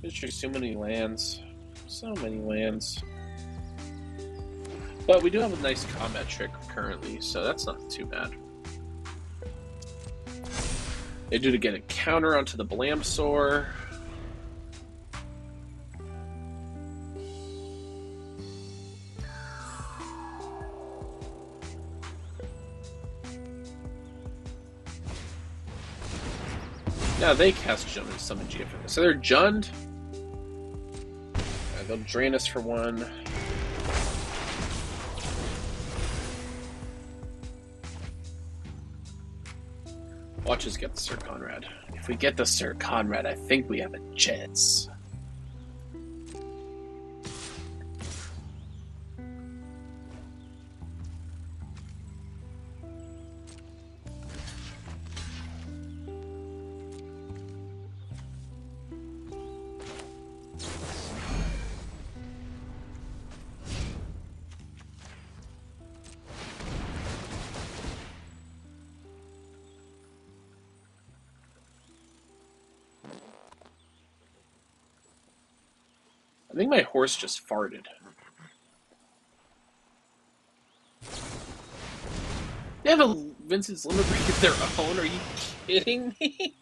We drew so many lands. So many lands. But we do have a nice combat trick currently, so that's not too bad. They do to get a counter onto the Blamsaur. Now they cast Jund and summon GFN. So they're Jund. They'll drain us for 1. Watch us get the Sir Conrad. If we get the Sir Conrad, I think we have a chance. I think my horse just farted. They have a Vincent's Limit Break of their own? Are you kidding me?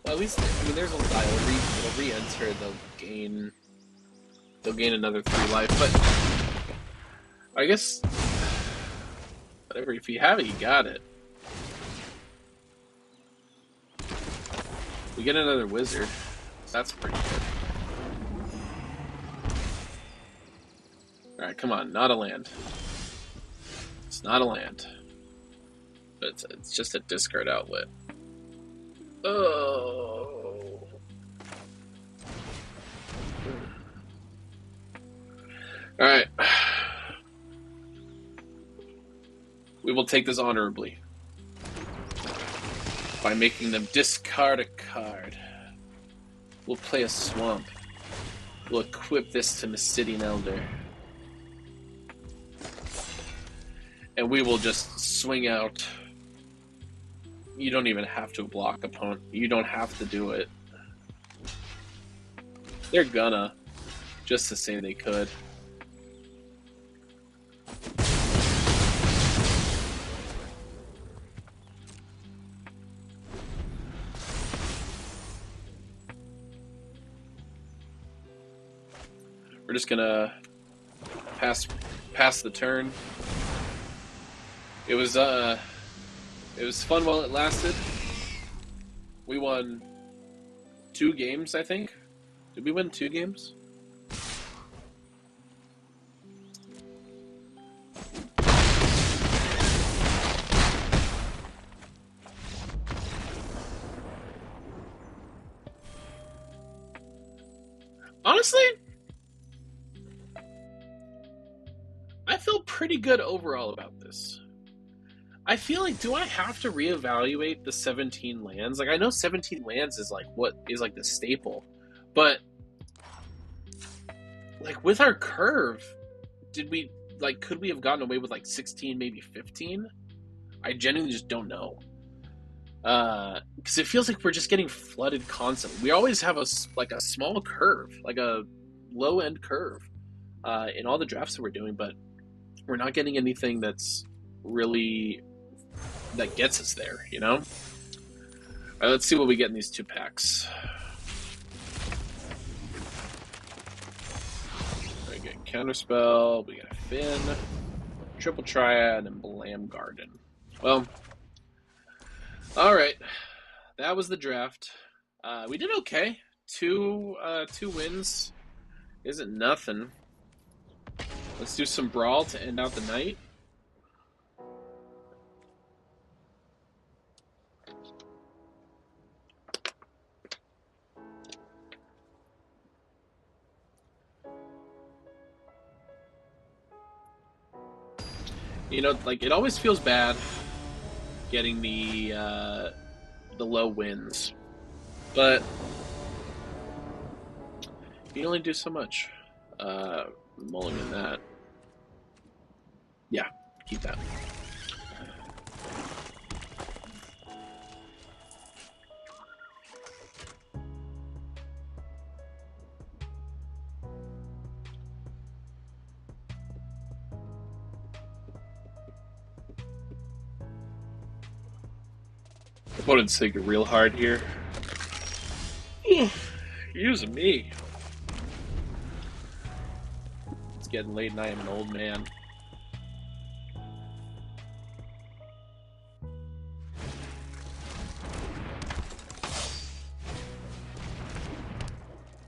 Well, at least, I mean, there's a die. It'll re-enter. They'll gain another 3 life. But I guess, whatever. If you have it, you got it. We get another wizard. That's pretty good. Alright, come on. Not a land. It's not a land. But it's just a discard outlet. Oh. Alright. We will take this honorably. By making them discard a card. We'll play a swamp. We'll equip this to Mythic Elder. And we will just swing out. You don't even have to block opponent. You don't have to do it. They're gonna. Just to say they could. We're just gonna pass the turn. It was fun while it lasted. We won 2 games, I think. Did we win 2 games? Honestly, I feel pretty good overall about this. I feel like, do I have to reevaluate the 17 lands? Like, I know 17 lands is like what is like the staple, but like with our curve, could we have gotten away with like 16, maybe 15? I genuinely just don't know. Because it feels like we're just getting flooded constantly. We always have a small curve, like a low end curve, in all the drafts that we're doing, but we're not getting anything that's really that gets us there, you know? All right, let's see what we get in these 2 packs. We get Counterspell, we got Finn, Triple Triad, and Blam Garden. Well, alright. That was the draft. We did okay. 2 wins isn't nothing. Let's do some Brawl to end out the night. You know, like, it always feels bad getting the low wins, but you can only do so much. Mulligan that. Yeah, keep that. Opponent's thinking real hard here. Using me. It's getting late and I am an old man.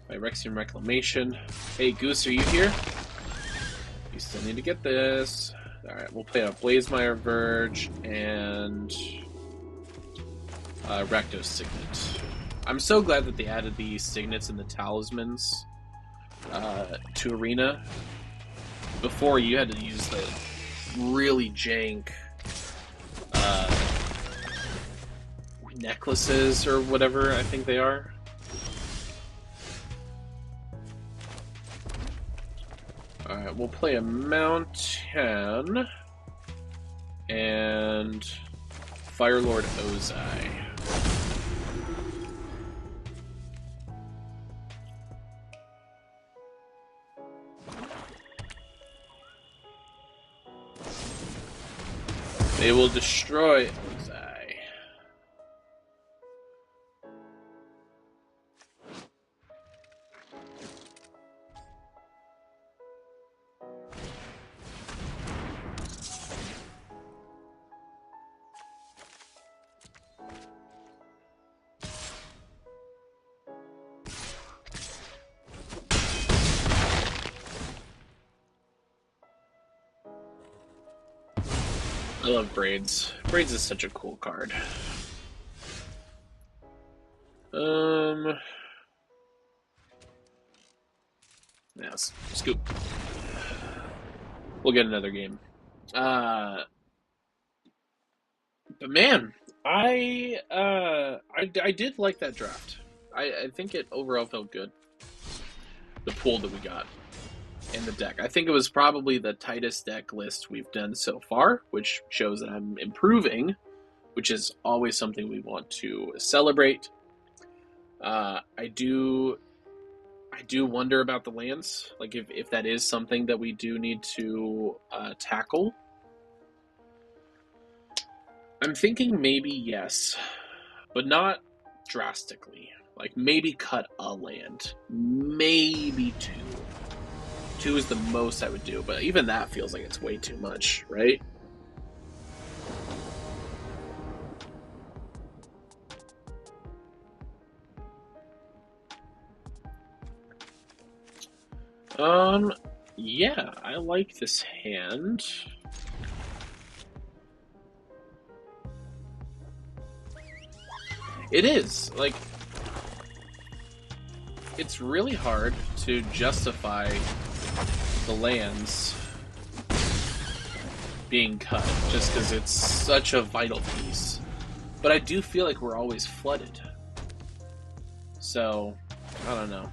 My Rexium Reclamation. Hey Goose, are you here? You still need to get this. Alright, we'll play a Blazemire Verge and Rakdos Signet. I'm so glad that they added the Signets and the Talismans to Arena. Before, you had to use the really jank necklaces or whatever I think they are. Alright, we'll play a Mountain and Firelord Ozai. They will destroy Ozai. I love Braids. Braids is such a cool card. Yeah, scoop. We'll get another game. But man, I did like that draft. I think it overall felt good. The pool that we got in the deck. I think it was probably the tightest deck list we've done so far, which shows that I'm improving, which is always something we want to celebrate. I do wonder about the lands, like if that is something that we do need to tackle. I'm thinking maybe yes, but not drastically. Like maybe cut a land, maybe two. Two is the most I would do, but even that feels like it's way too much, right? Yeah, I like this hand. It is, like, it's really hard to justify the lands being cut, just because it's such a vital piece. But I do feel like we're always flooded. So, I don't know.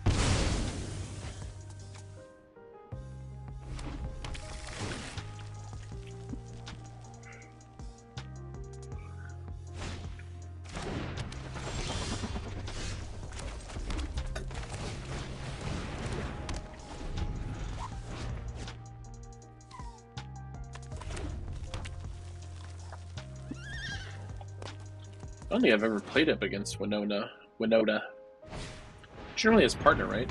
I don't think I've ever played up against Winota. Generally as partner, right?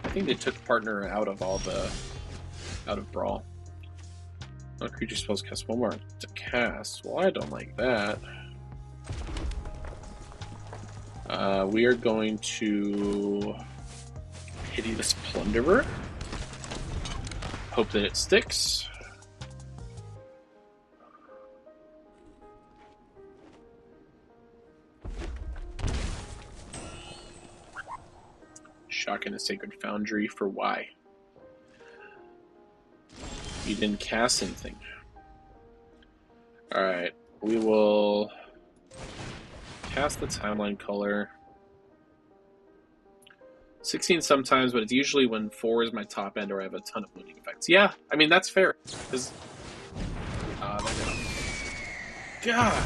I think they took partner out of Brawl. No creature spells cost one more to cast. Well, I don't like that. We are going to Hideous Plunderer. Hope that it sticks. Shock in a Sacred Foundry for why? You didn't cast anything. Alright, we will cast the Timeline Color. 16 sometimes, but it's usually when 4 is my top end or I have a ton of winning effects. Yeah, I mean, that's fair. Because, God,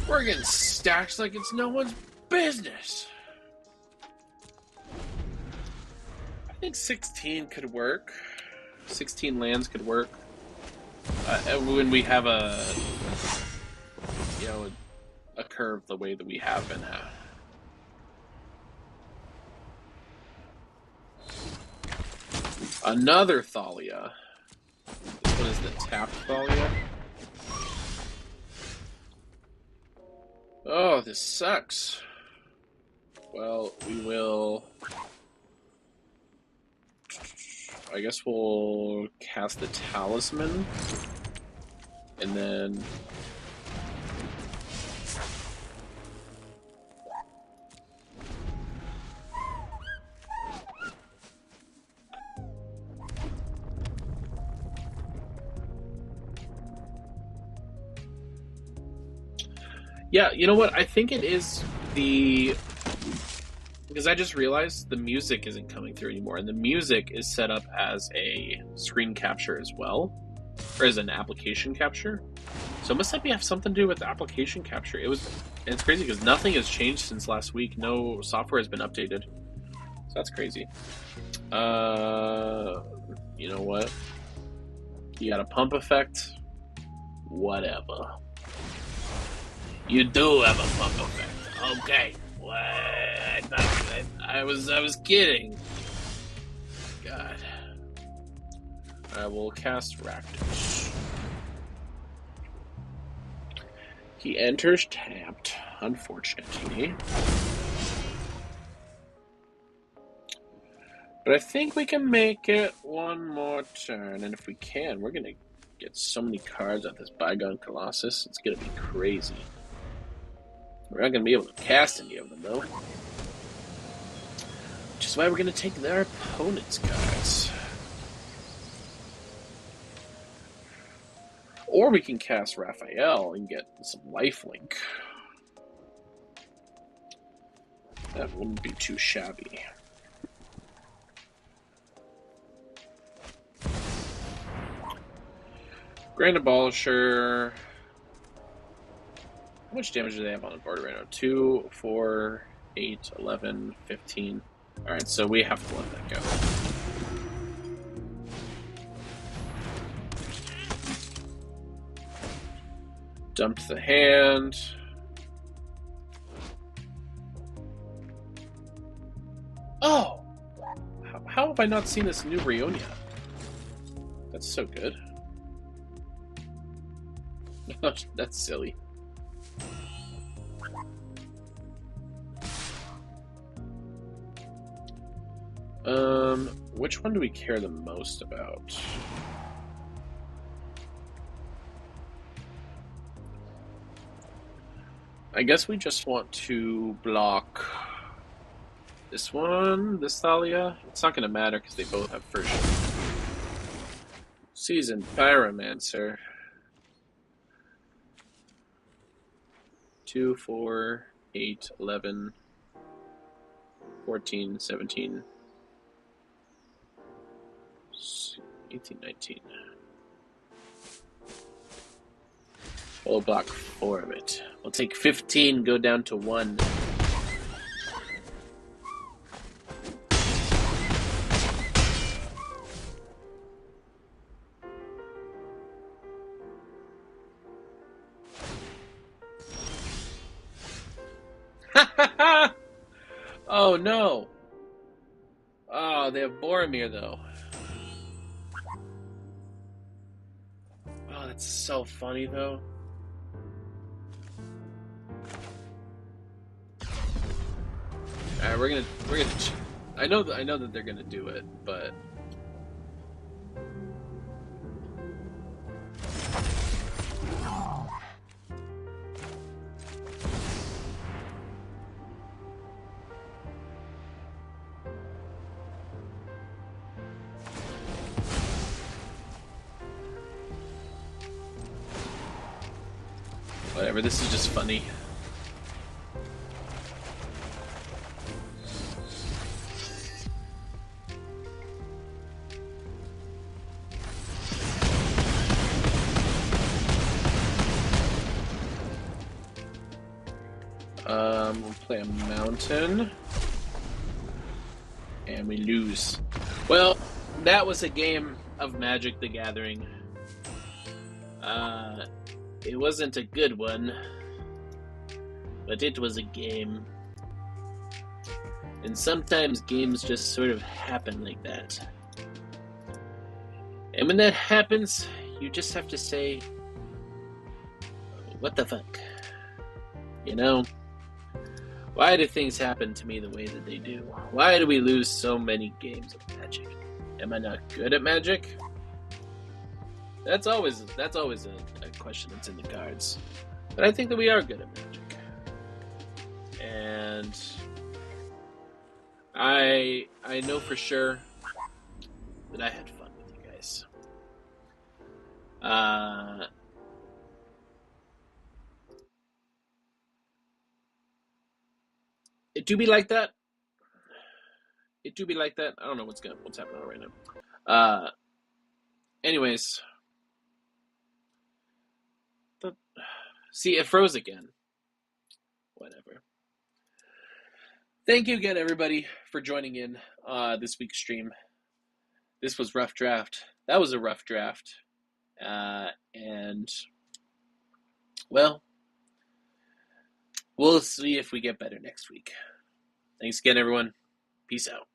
we're getting stacked like it's no one's business. I think 16 could work. 16 lands could work. When we have a curve the way that we have been at. Another Thalia. This one is the tapped Thalia. Oh, this sucks. Well, we will... I guess we'll cast the Talisman. And then... Yeah, you know what? I think it is the... Because I just realized the music isn't coming through anymore, and the music is set up as a screen capture as well, or as an application capture. So it must have something to do with the application capture. And it's crazy because nothing has changed since last week. No software has been updated. So that's crazy. You know what? You got a pump effect? Whatever. You do have a pump effect. Okay. What? I was kidding. God. I will cast Rakdos. He enters tapped, unfortunately. But I think we can make it one more turn, and if we can, we're gonna get so many cards out of this Bygone Colossus, it's gonna be crazy. We're not gonna be able to cast any of them, though. Which is why we're gonna take their opponent's cards. Or we can cast Raphael and get some lifelink. That wouldn't be too shabby. Grand Abolisher. How much damage do they have on the board right now? 2, 4, 8, 11, 15. Alright, so we have to let that go. Dumped the hand. Oh! How have I not seen this new Rionia? That's so good. That's silly. Which one do we care the most about? I guess we just want to block this one, this Thalia. It's not going to matter because they both have first. Seasoned Pyromancer. 2, 4, 8, 11, 14, 17, 18, 19. We'll block 4 of it. We'll take 15, go down to 1. Oh no! Oh, they have Boromir though. Oh, that's so funny though. Alright, we're gonna. I know that they're gonna do it, but. Whatever, this is just funny. We'll play a mountain. And we lose. Well, that was a game of Magic the Gathering. It wasn't a good one, but it was a game. And sometimes games just sort of happen like that. And when that happens, you just have to say, what the fuck? You know? Why do things happen to me the way that they do? Why do we lose so many games of Magic? Am I not good at Magic? That's always a question that's in the cards. But I think that we are good at Magic. And I know for sure that I had fun with you guys. It do be like that. It do be like that. I don't know what's happening right now. Anyways. See, it froze again. Whatever. Thank you again, everybody, for joining in this week's stream. This was Rough Draft. That was a rough draft. And, well, we'll see if we get better next week. Thanks again, everyone. Peace out.